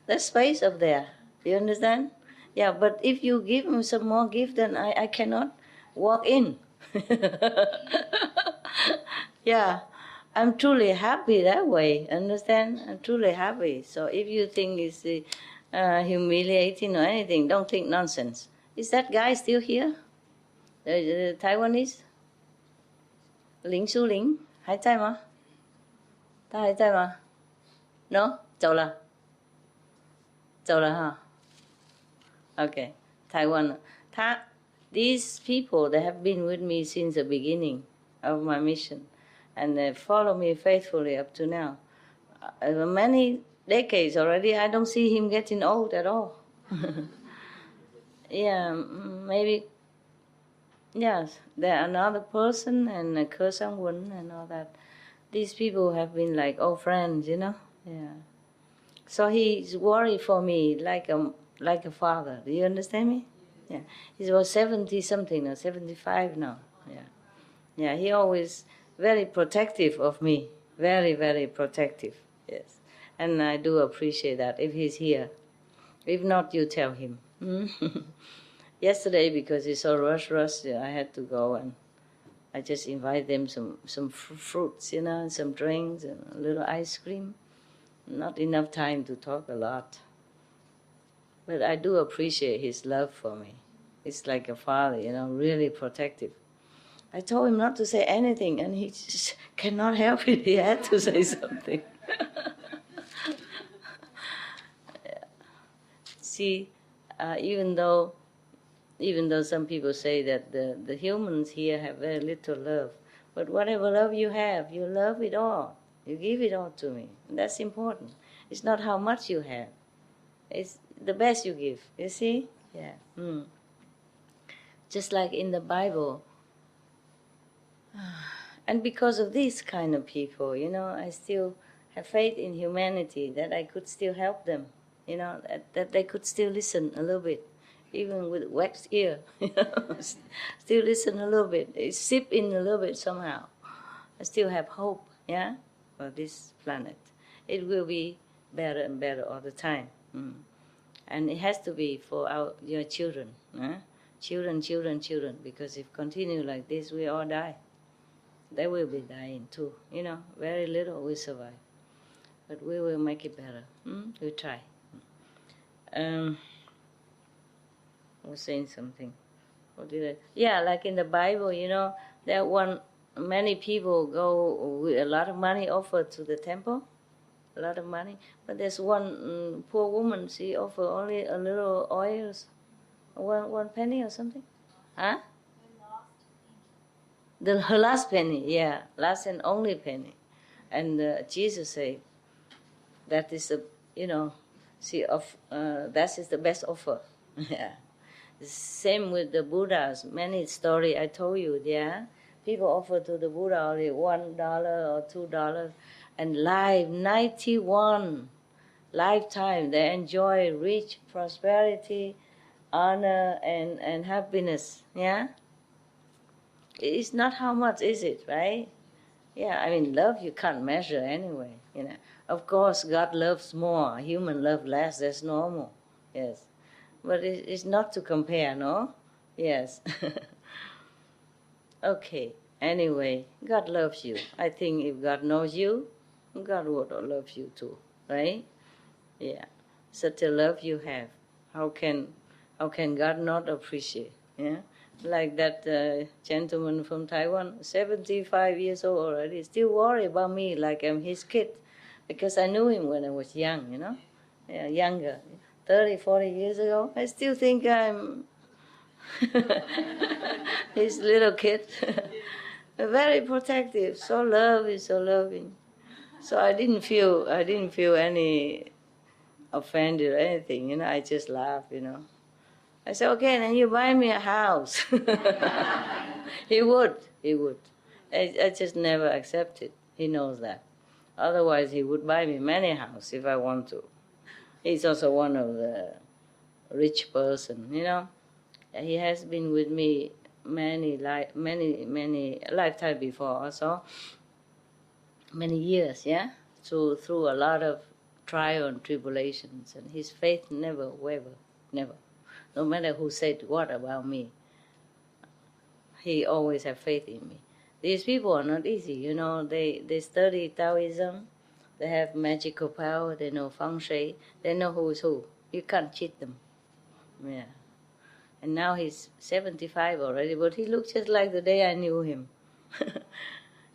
Speaker 1: that space up there. You understand? Yeah, but if you give me some more gift, then I cannot walk in. Yeah, I'm truly happy that way. Understand? I'm truly happy. So if you think it's humiliating or anything, don't think nonsense. Is that guy still here? The Taiwanese? 林书玲还在吗？他还在吗？ No， 走了，走了哈。Okay, Taiwan. These people, they have been with me since the beginning of my mission, and they follow me faithfully up to now. Many decades already, I don't see him getting old at all. Yeah, maybe. Yes, there another person and Ke Sang Wun and all that. These people have been like old friends, you know. Yeah. So he's worried for me like a father. Do you understand me? Yeah. He's about 70 something or 75 now. Yeah. Yeah. He always very protective of me. Very, very protective. Yes. And I do appreciate that if he's here. If not, you tell him. Yesterday, because it's so rush, I had to go and I just invite them some fruits, you know, and some drinks and a little ice cream. Not enough time to talk a lot. But I do appreciate his love for me. It's like a father, you know, really protective. I told him not to say anything, and he just cannot help it. He had to say something. Yeah. See, even though some people say that the humans here have very little love, but whatever love you have, you love it all. You give it all to me. And that's important. It's not how much you have. It's the best you give. You see? Yeah. Just like in the Bible. And because of these kind of people, you know, I still have faith in humanity, that I could still help them. You know, that they could still listen a little bit. Even with waxed ear, you know, still listen a little bit. Sip in a little bit somehow. I still have hope, yeah, for this planet. It will be better and better all the time. And it has to be for your children. Children, because if continue like this, we all die. They will be dying too, you know, very little will survive. But we will make it better. We'll try. I was saying something. What did I? Yeah, like in the Bible, you know, many people go with a lot of money offered to the temple, a lot of money. But there's one poor woman, she offered only a little oil, one penny or something. Huh? Her last penny, yeah, last and only penny. And Jesus said, that is the, you know, that is the best offer. Yeah. Same with the Buddhas. Many story I told you, yeah. People offer to the Buddha only $1 or $2, and 91 lifetime they enjoy rich prosperity, honor, and happiness. Yeah. It's not how much is it, right? Yeah, I mean, love you can't measure anyway. You know, of course, God loves more. Human love less. That's normal. Yes. But it's not to compare, no? Yes. Okay. Anyway, God loves you. I think if God knows you, God would love you too, right? Yeah. Such a love you have. How can God not appreciate? Yeah. Like that gentleman from Taiwan, 75 years old already, still worry about me like I'm his kid, because I knew him when I was young, yeah, younger, 30, 40 years ago. I still think I'm his little kid. Very protective, so loving. So I didn't feel any offended or anything, I just laughed, I said, okay, then you buy me a house. He would. I just never accepted. He knows that. Otherwise, he would buy me many houses if I want to. He's also one of the rich person, He has been with me many lifetime before also, many years, yeah? Through a lot of trial and tribulations, and his faith never wavered, never. No matter who said what about me, he always had faith in me. These people are not easy, they study Taoism, they have magical power, they know feng shui, they know who is who. You can't cheat them. Yeah. And now he's 75 already, but he looks just like the day I knew him.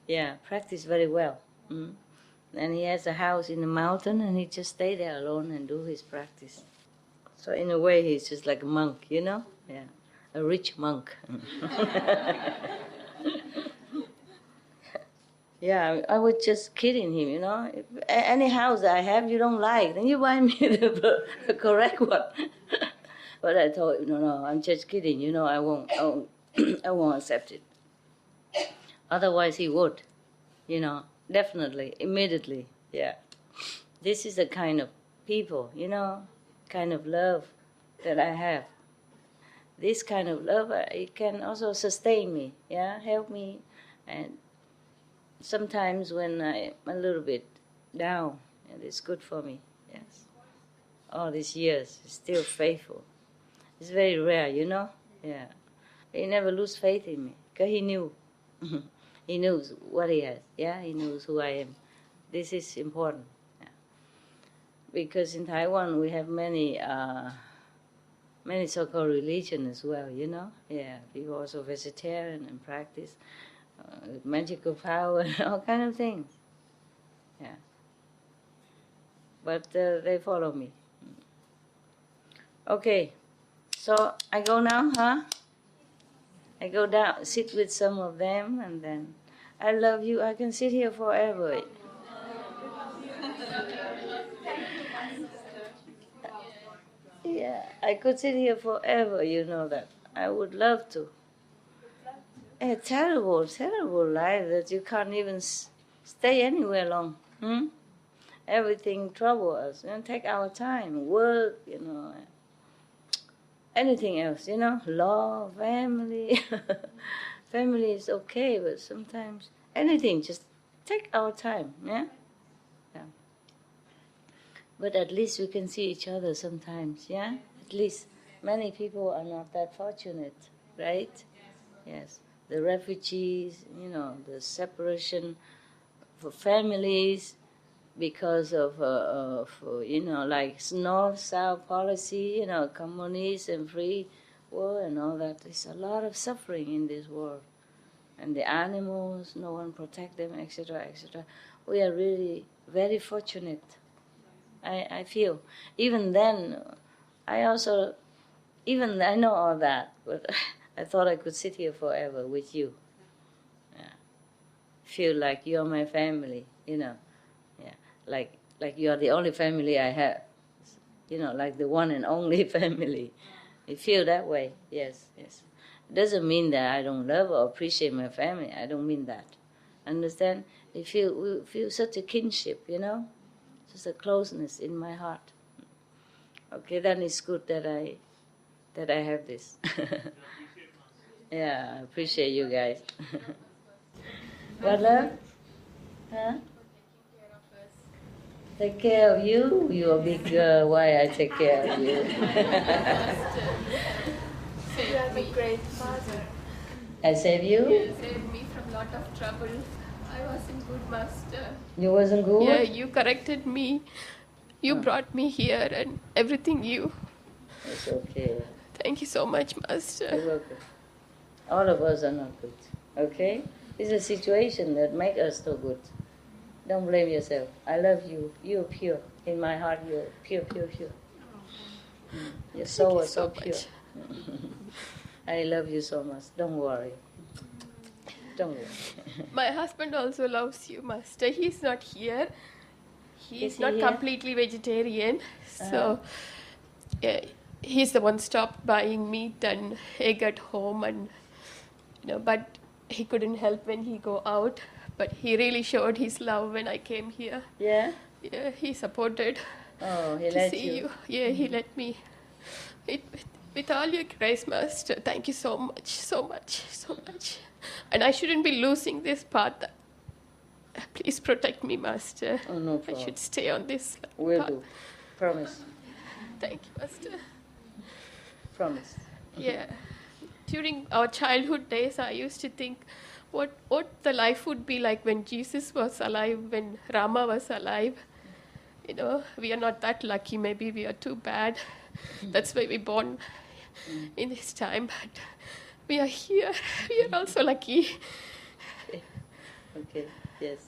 Speaker 1: Yeah, practice very well. And he has a house in the mountain, and he just stay there alone and do his practice. So in a way, he's just like a monk, Yeah, a rich monk. Yeah, I was just kidding him, If any house I have you don't like, then you buy me the correct one. But I told him, no, I'm just kidding, I won't accept it. Otherwise, he would, definitely, immediately, yeah. This is the kind of people, kind of love that I have. This kind of love, it can also sustain me, yeah, help me. And sometimes when I'm a little bit down, and it's good for me, yes. All these years, still faithful. It's very rare, yeah. He never lose faith in me, because he knew. He knows what he has, yeah, he knows who I am. This is important, yeah. Because in Taiwan we have many so-called religion as well, yeah. People also vegetarian and practice magical power, all kind of things, yeah. But they follow me. Okay, so I go now, huh? I go down, sit with some of them, and then I love you. I can sit here forever. Yeah, I could sit here forever, that. I would love to. A terrible life that you can't even stay anywhere long. Everything troubles us. Take our time, work, anything else, law, family. Family is okay, but sometimes anything, just take our time, yeah? But at least we can see each other sometimes, yeah? At least many people are not that fortunate, right? Yes. The refugees, the separation for families because of like north-south policy, communist and free world and all that. There's a lot of suffering in this world. And the animals, no one protect them, etc., etc. We are really very fortunate, I feel. Even then, I know all that, but I thought I could sit here forever with you. Yeah. Feel like you're my family, Yeah. Like you're the only family I have. Like the one and only family. I feel that way, yes. It doesn't mean that I don't love or appreciate my family. I don't mean that. Understand? We feel such a kinship, Just a closeness in my heart. Okay, then it's good that I have this. Yeah, I appreciate you guys. What, love? Huh? Take care of you? You're a big girl. Why I take care of you?
Speaker 3: You are my great father.
Speaker 1: I save you?
Speaker 3: You saved me from a lot of trouble. I wasn't good, Master.
Speaker 1: You wasn't good?
Speaker 3: Yeah, you corrected me. You brought me here and everything you.
Speaker 1: It's okay.
Speaker 3: Thank you so much,
Speaker 1: You're
Speaker 3: Master.
Speaker 1: welcome. All of us are not good. Okay? It's a situation that makes us so good. Don't blame yourself. I love you. You're pure. In my heart, you're pure, pure, pure. Your soul is so pure. I love you so much. Don't worry. Don't worry.
Speaker 3: My husband also loves you, Master. He's not here.
Speaker 1: Is
Speaker 3: He's
Speaker 1: he
Speaker 3: not
Speaker 1: here?
Speaker 3: completely vegetarian. So yeah, he's the one stopped buying meat and egg at home, and but he couldn't help when he go out. But he really showed his love when I came here.
Speaker 1: Yeah?
Speaker 3: Yeah, he supported
Speaker 1: Oh, he
Speaker 3: to
Speaker 1: let
Speaker 3: see
Speaker 1: you.
Speaker 3: you. Yeah, he let me. With all your grace, Master, thank you so much, so much, so much. And I shouldn't be losing this path. Please protect me, Master.
Speaker 1: Oh, no
Speaker 3: I
Speaker 1: problem.
Speaker 3: should stay on this
Speaker 1: Will
Speaker 3: path.
Speaker 1: do. Promise.
Speaker 3: Thank you, Master.
Speaker 1: Promise.
Speaker 3: Yeah. During our childhood days, I used to think what the life would be like when Jesus was alive, when Rama was alive. We are not that lucky. Maybe we are too bad. That's why we're born in this time. But we are here. We are also lucky.
Speaker 1: Okay, yes.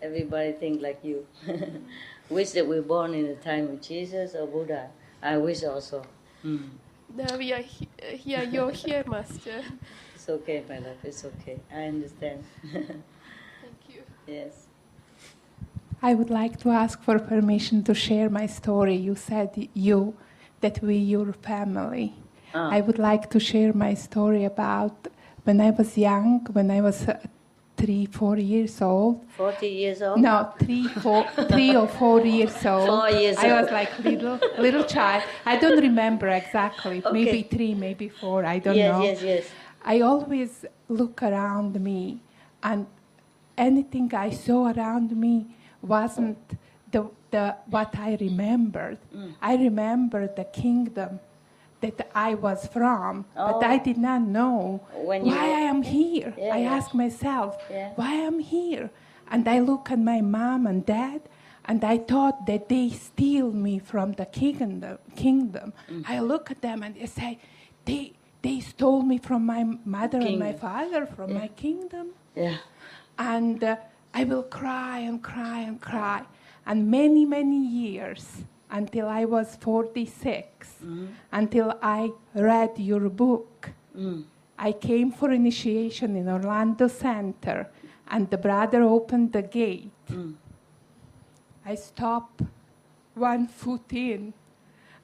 Speaker 1: Everybody think like you. Wish that we're born in the time of Jesus or Buddha. I wish also.
Speaker 3: Now we are here. You're here, Master.
Speaker 1: It's okay, my love. It's okay. I understand.
Speaker 3: Thank you.
Speaker 1: Yes.
Speaker 8: I would like to ask for permission to share my story. You said that we, your family. I would like to share my story about when I was young, when I was 3-4 years old.
Speaker 1: 40 years old?
Speaker 8: No, 3 or 4 years old.
Speaker 1: 4 years
Speaker 8: I
Speaker 1: old.
Speaker 8: was like little child. I don't remember exactly.
Speaker 1: Okay.
Speaker 8: Maybe 3, maybe 4. I don't
Speaker 1: Yes,
Speaker 8: know.
Speaker 1: yes.
Speaker 8: I always look around me, and anything I saw around me wasn't the what I remembered. I remembered the kingdom that I was from, but I did not know
Speaker 1: When
Speaker 8: why
Speaker 1: you-
Speaker 8: I am here.
Speaker 1: Yeah,
Speaker 8: I
Speaker 1: yeah.
Speaker 8: asked myself,
Speaker 1: Yeah.
Speaker 8: why I'm here? And I look at my mom and dad, and I thought that they steal me from the kingdom. I look at them and I say, they stole me from my mother and my
Speaker 1: Kingdom.
Speaker 8: father, from my kingdom.
Speaker 1: Yeah.
Speaker 8: And I will cry and cry and cry. And many, many years, until I was 46, until I read your book. I came for initiation in Orlando Center, and the brother opened the gate. I stopped 1 foot in,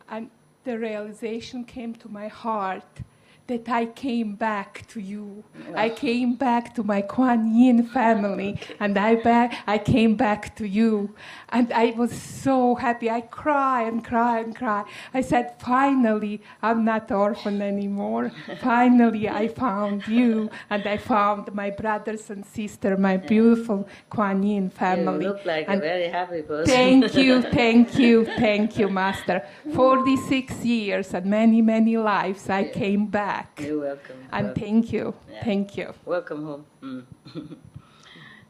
Speaker 8: and the realization came to my heart that I came back to you. I came back to my Kuan Yin family, and I came back to you. And I was so happy. I cry and cry and cry. I said, finally, I'm not orphan anymore. Finally, I found you, and I found my brothers and sisters, my beautiful Kuan Yin family.
Speaker 1: You look like
Speaker 8: And
Speaker 1: a very happy person.
Speaker 8: Thank you, Master. 46 years and many, many lives, I came back.
Speaker 1: You're welcome.
Speaker 8: And
Speaker 1: Welcome.
Speaker 8: thank you.
Speaker 1: Yeah.
Speaker 8: Thank you.
Speaker 1: Welcome home.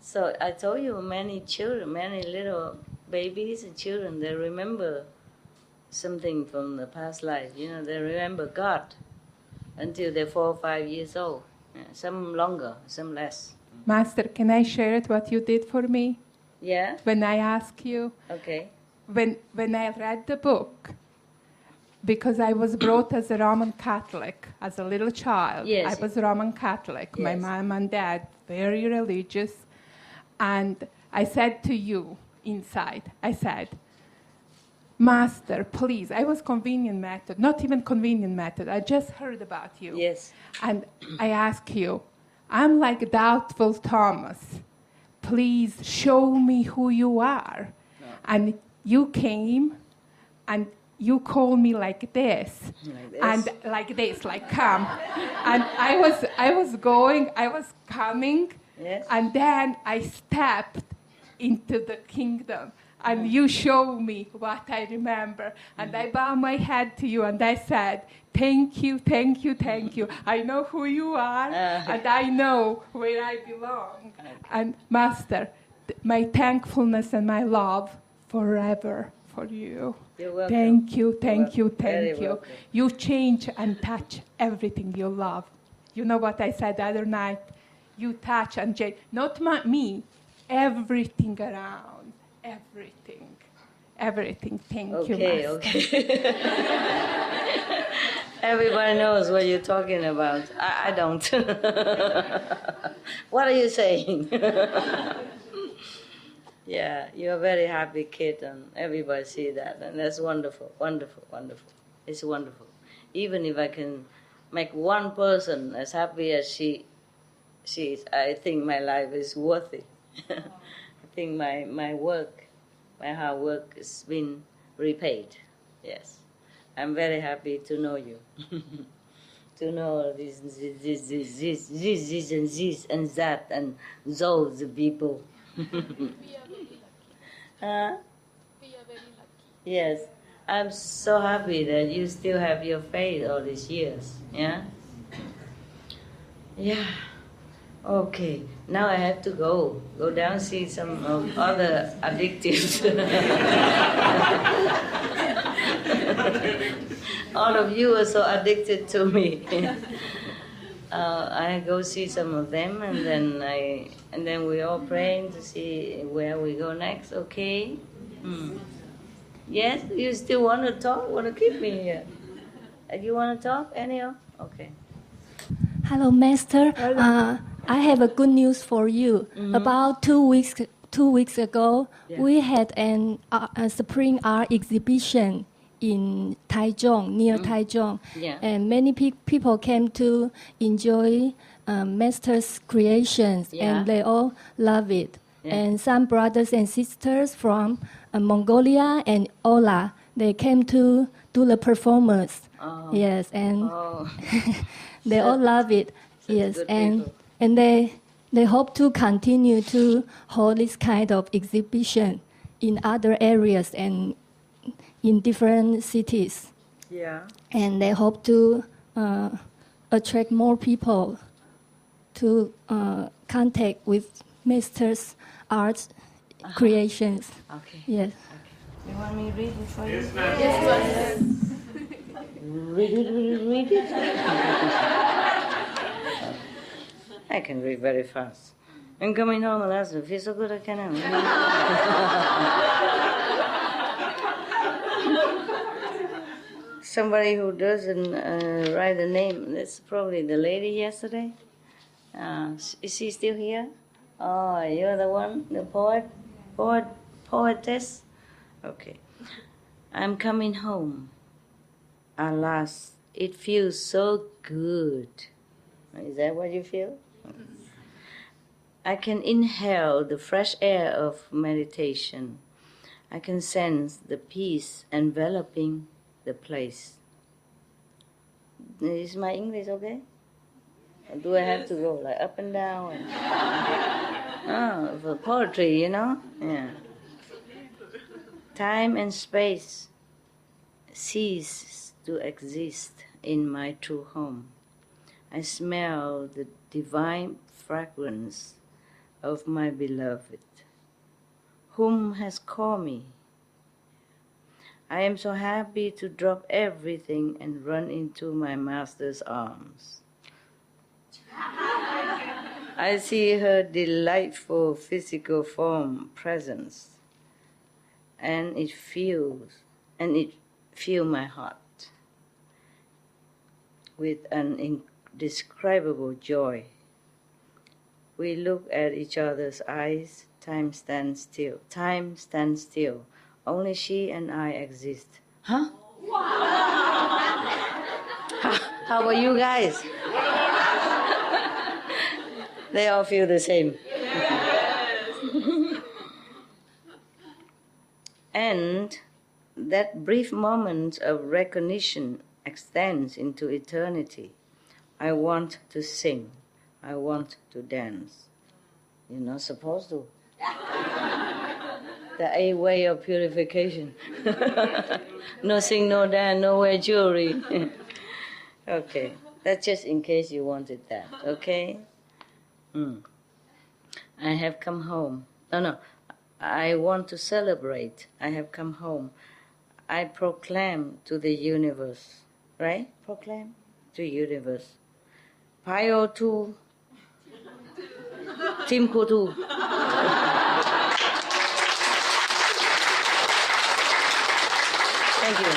Speaker 1: So I told you many children, many little babies and children, they remember something from the past life. They remember God until they're 4 or 5 years old. Yeah, some longer, some less.
Speaker 8: Master, can I share it what you did for me?
Speaker 1: Yeah?
Speaker 8: When I ask you,
Speaker 1: Okay.
Speaker 8: when I read the book, because I was brought as a Roman Catholic, as a little child.
Speaker 1: Yes.
Speaker 8: I was Roman Catholic. My
Speaker 1: Yes.
Speaker 8: mom and dad, very religious. And I said to you inside, I said, Master, please, I was convenient method, not even convenient method. I just heard about you.
Speaker 1: Yes.
Speaker 8: And I ask you, I'm like doubtful Thomas. Please show me who you are.
Speaker 1: No.
Speaker 8: And you came and you called me like this.
Speaker 1: Like this.
Speaker 8: And like this, like come. And I was coming,
Speaker 1: Yes.
Speaker 8: and then I stepped into the kingdom. And you show me what I remember. And I bow my head to you and I said, thank you, thank you, thank you. I know who you are and I know where I belong. And Master, my thankfulness and my love forever for you.
Speaker 1: You're welcome.
Speaker 8: Thank you, thank you,
Speaker 1: Very
Speaker 8: thank you.
Speaker 1: welcome.
Speaker 8: You change and touch everything you love. You know what I said the other night? You touch and change, not me, everything around, everything. Everything. Thank you, Master.
Speaker 1: Okay. Everybody knows what you're talking about. I don't. What are you saying? Yeah, you're a very happy kid, and everybody see that, and that's wonderful, wonderful, wonderful. It's wonderful. Even if I can make one person as happy as she is, I think my life is worthy. I think my work, my hard work has been repaid. Yes, I'm very happy to know you. To know this and that and those people.
Speaker 3: We are very lucky.
Speaker 1: Huh?
Speaker 3: We are very lucky.
Speaker 1: Yes, I'm so happy that you still have your faith all these years. Yeah? Yeah. Okay, now I have to go down see some of other addictives. All of you are so addicted to me. I go see some of them, and then we all praying to see where we go next. Okay? Yes, you still want to talk? Want to keep me here? You want to talk, anyhow? Okay.
Speaker 9: Hello, Master. I have a good news for you.
Speaker 1: Mm-hmm.
Speaker 9: About 2 weeks ago, we had a spring art exhibition in Taichung, near Taichung.
Speaker 1: Yeah.
Speaker 9: And many people came to enjoy Master's creations, and they all love it.
Speaker 1: Yeah.
Speaker 9: And some brothers and sisters from Mongolia and Ola, they came to do the performance.
Speaker 1: Oh.
Speaker 9: Yes, and
Speaker 1: Oh.
Speaker 9: they all love it. Yes,
Speaker 1: good
Speaker 9: and
Speaker 1: people.
Speaker 9: they hope to continue to hold this kind of exhibition in other areas and in different cities.
Speaker 1: Yeah.
Speaker 9: And they hope to attract more people to contact with Master's art creations.
Speaker 1: Okay.
Speaker 9: Yes.
Speaker 1: You want me to read it for you?
Speaker 7: Yes, ma'am.
Speaker 3: Yes,
Speaker 1: Read it. I can read very fast. I'm coming home and I feel so good I can. Somebody who doesn't write the name, that's probably the lady yesterday. Is she still here? Oh, you're the one, the poetess? Okay. I'm coming home. Alas, it feels so good. Is that what you feel? I can inhale the fresh air of meditation. I can sense the peace enveloping the place. Is my English okay? Or do I have to go like up and down? For poetry, you know? Yeah. Time and space cease to exist in my true home. I smell the divine fragrance of my beloved, whom has called me. I am so happy to drop everything and run into my master's arms. I see her delightful physical form presence, and it fills my heart with an indescribable joy. We look at each other's eyes. Time stands still. Time stands still. Only she and I exist. Huh? How about you guys? They all feel the same. And that brief moment of recognition extends into eternity. I want to sing. I want to dance. You're not supposed to. The 8 way of purification. No sing, no dance, no wear jewelry. Okay, that's just in case you wanted that, okay? I have come home. No, I want to celebrate. I have come home. I proclaim to the universe, right? Proclaim to universe. Pio tu, Tim tu. Thank you.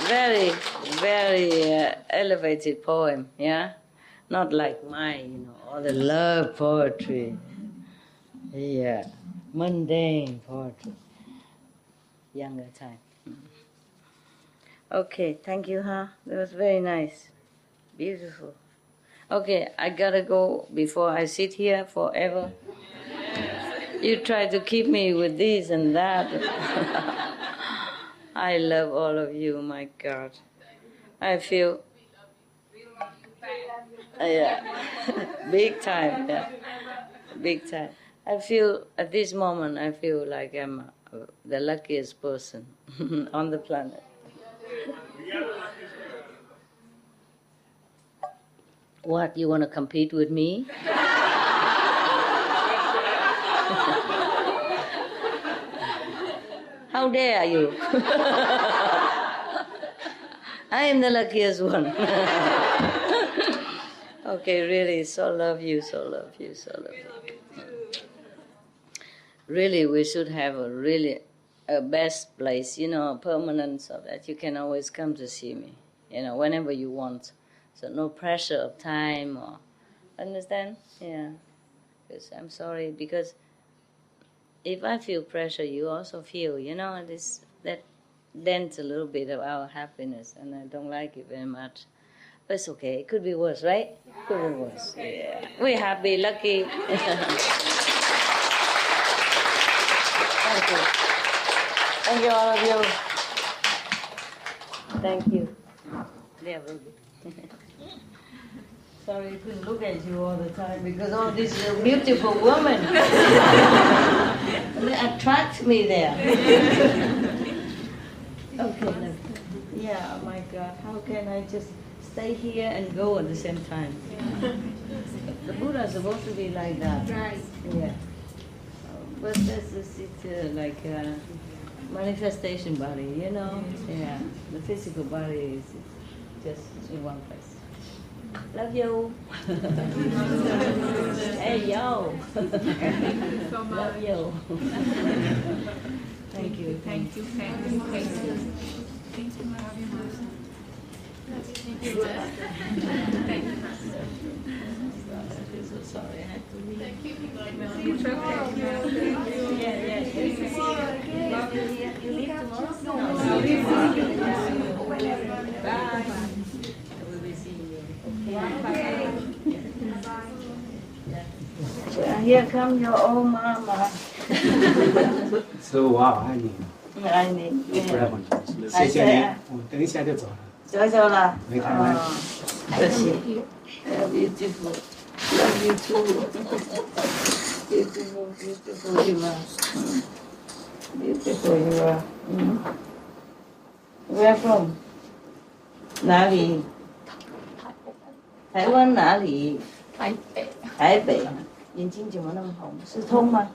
Speaker 1: Very, very elevated poem, yeah? Not like mine, all the love poetry. Yeah, mundane poetry. Younger time. Okay, thank you, huh? That was very nice. Beautiful. Okay, I gotta go before I sit here forever. You try to keep me with this and that. I love all of you, my God. I feel... yeah, big time, yeah. Big time. I feel, at this moment, I feel like I'm the luckiest person on the planet. What, you want to compete with me? How dare you? I am the luckiest one. Okay, really, so love you, so love you, so love you. Really, we should have a best place, permanent, so that you can always come to see me, whenever you want. So no pressure of time or, understand? Yeah. Because I'm sorry, because if I feel pressure, you also feel, that dents a little bit of our happiness, and I don't like it very much. But it's okay. It could be worse, right? Could be worse. Yeah. We're happy, lucky. Thank you. Thank you, all of you. Thank you. There, baby. Sorry, I couldn't look at you all the time because all these beautiful women they attract me there. Okay, yeah, oh my God, how can I just stay here and go at the same time? The Buddha is supposed to be like that. Right. Yeah. But this is like a manifestation body, Yeah. The physical body is just in one place. Love you. Hey, yo. Love you. Thank you. Thank you. Thank you. Thank you. Thank you. Thank you. I'm so sorry I had to leave. Thank you. It's okay. Yeah. Love you here. You leave tomorrow? No. Bye. We will see you. Okay. Here come your old mama.
Speaker 10: So wow, 爱你，
Speaker 1: 爱你。
Speaker 10: 不要忘记，谢谢你，我等一下就走了。
Speaker 1: 走了。
Speaker 10: 没开门。
Speaker 1: 谢谢。Beautiful. Love you too. Beautiful you are. Beautiful you are. Where from? 哪里？台湾哪里？台北。眼睛怎么那么红？是痛吗？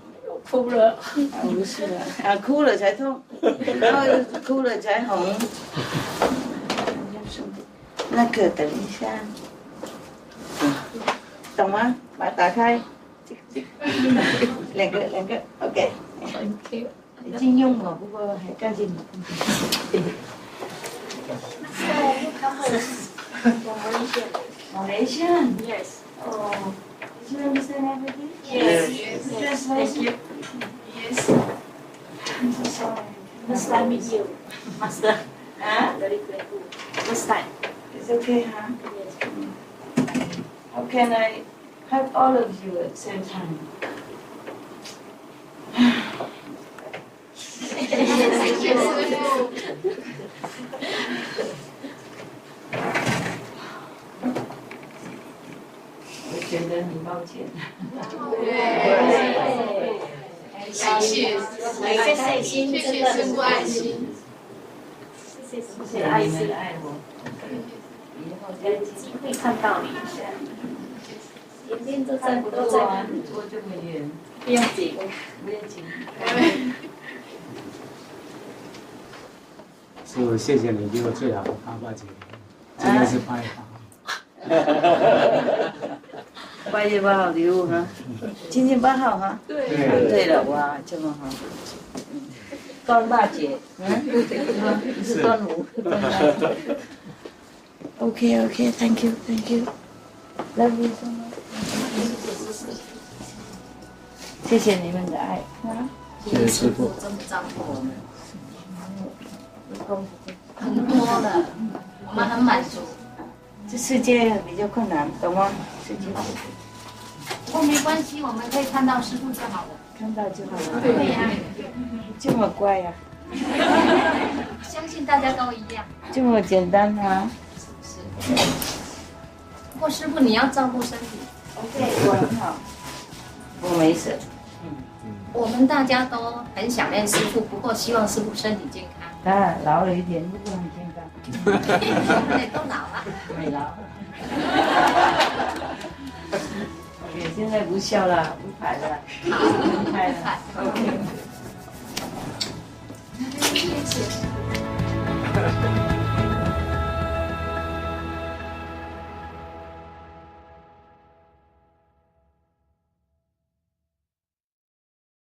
Speaker 1: 哭了。不是啊，哭了才痛，然后哭了才红。那个等一下，懂吗？把它打开，两个 ，OK。已经用了，不过还干净。Malaysian? Yes. Oh, did you understand everything? Yes. Translation? Yes. I'm so sorry.
Speaker 11: First time meet you, Master.
Speaker 1: Huh?
Speaker 11: Very grateful. First time.
Speaker 1: It's okay, huh?
Speaker 11: Yes.
Speaker 1: How can I hug all of you at the same time? 觉得很抱歉。
Speaker 3: 谢谢，
Speaker 11: 谢心，
Speaker 3: 谢谢师父爱心，
Speaker 11: 谢谢
Speaker 1: 谢谢你们的爱我，以后再
Speaker 11: 有机会看到你一下，天天都在
Speaker 1: 做这么远，
Speaker 11: 不用紧，
Speaker 1: 不要紧。
Speaker 10: 师父，谢谢你给我最好的爸爸节，今天是8月
Speaker 1: 8月8号礼物哈，今天8号哈。
Speaker 10: 对。
Speaker 1: 对了，哇，这么好。端大节，是端午。OK，Thank you，Love you so much。谢谢你们的爱啊！
Speaker 10: 谢谢师父。
Speaker 11: 真的照顾我们，很多了，我们很满足。
Speaker 1: 这世界比较困难，懂吗？世界。
Speaker 11: 不过没关系，我们可以看到师父就好了。
Speaker 1: 看到就好了。
Speaker 11: 对呀，
Speaker 1: 这么乖呀！
Speaker 11: 相信大家都一样。
Speaker 1: 这么简单啊！
Speaker 11: 是。不过师父你要照顾身体。
Speaker 1: OK， 我很好，我没事。
Speaker 11: 我们大家都很想念师父，不过希望师父身体健康。
Speaker 1: 啊，老了一点就不很健康。
Speaker 11: 我们也都老了。
Speaker 1: 没老。OK， 现在不笑了，不拍了，不拍了。OK。
Speaker 11: 谢谢。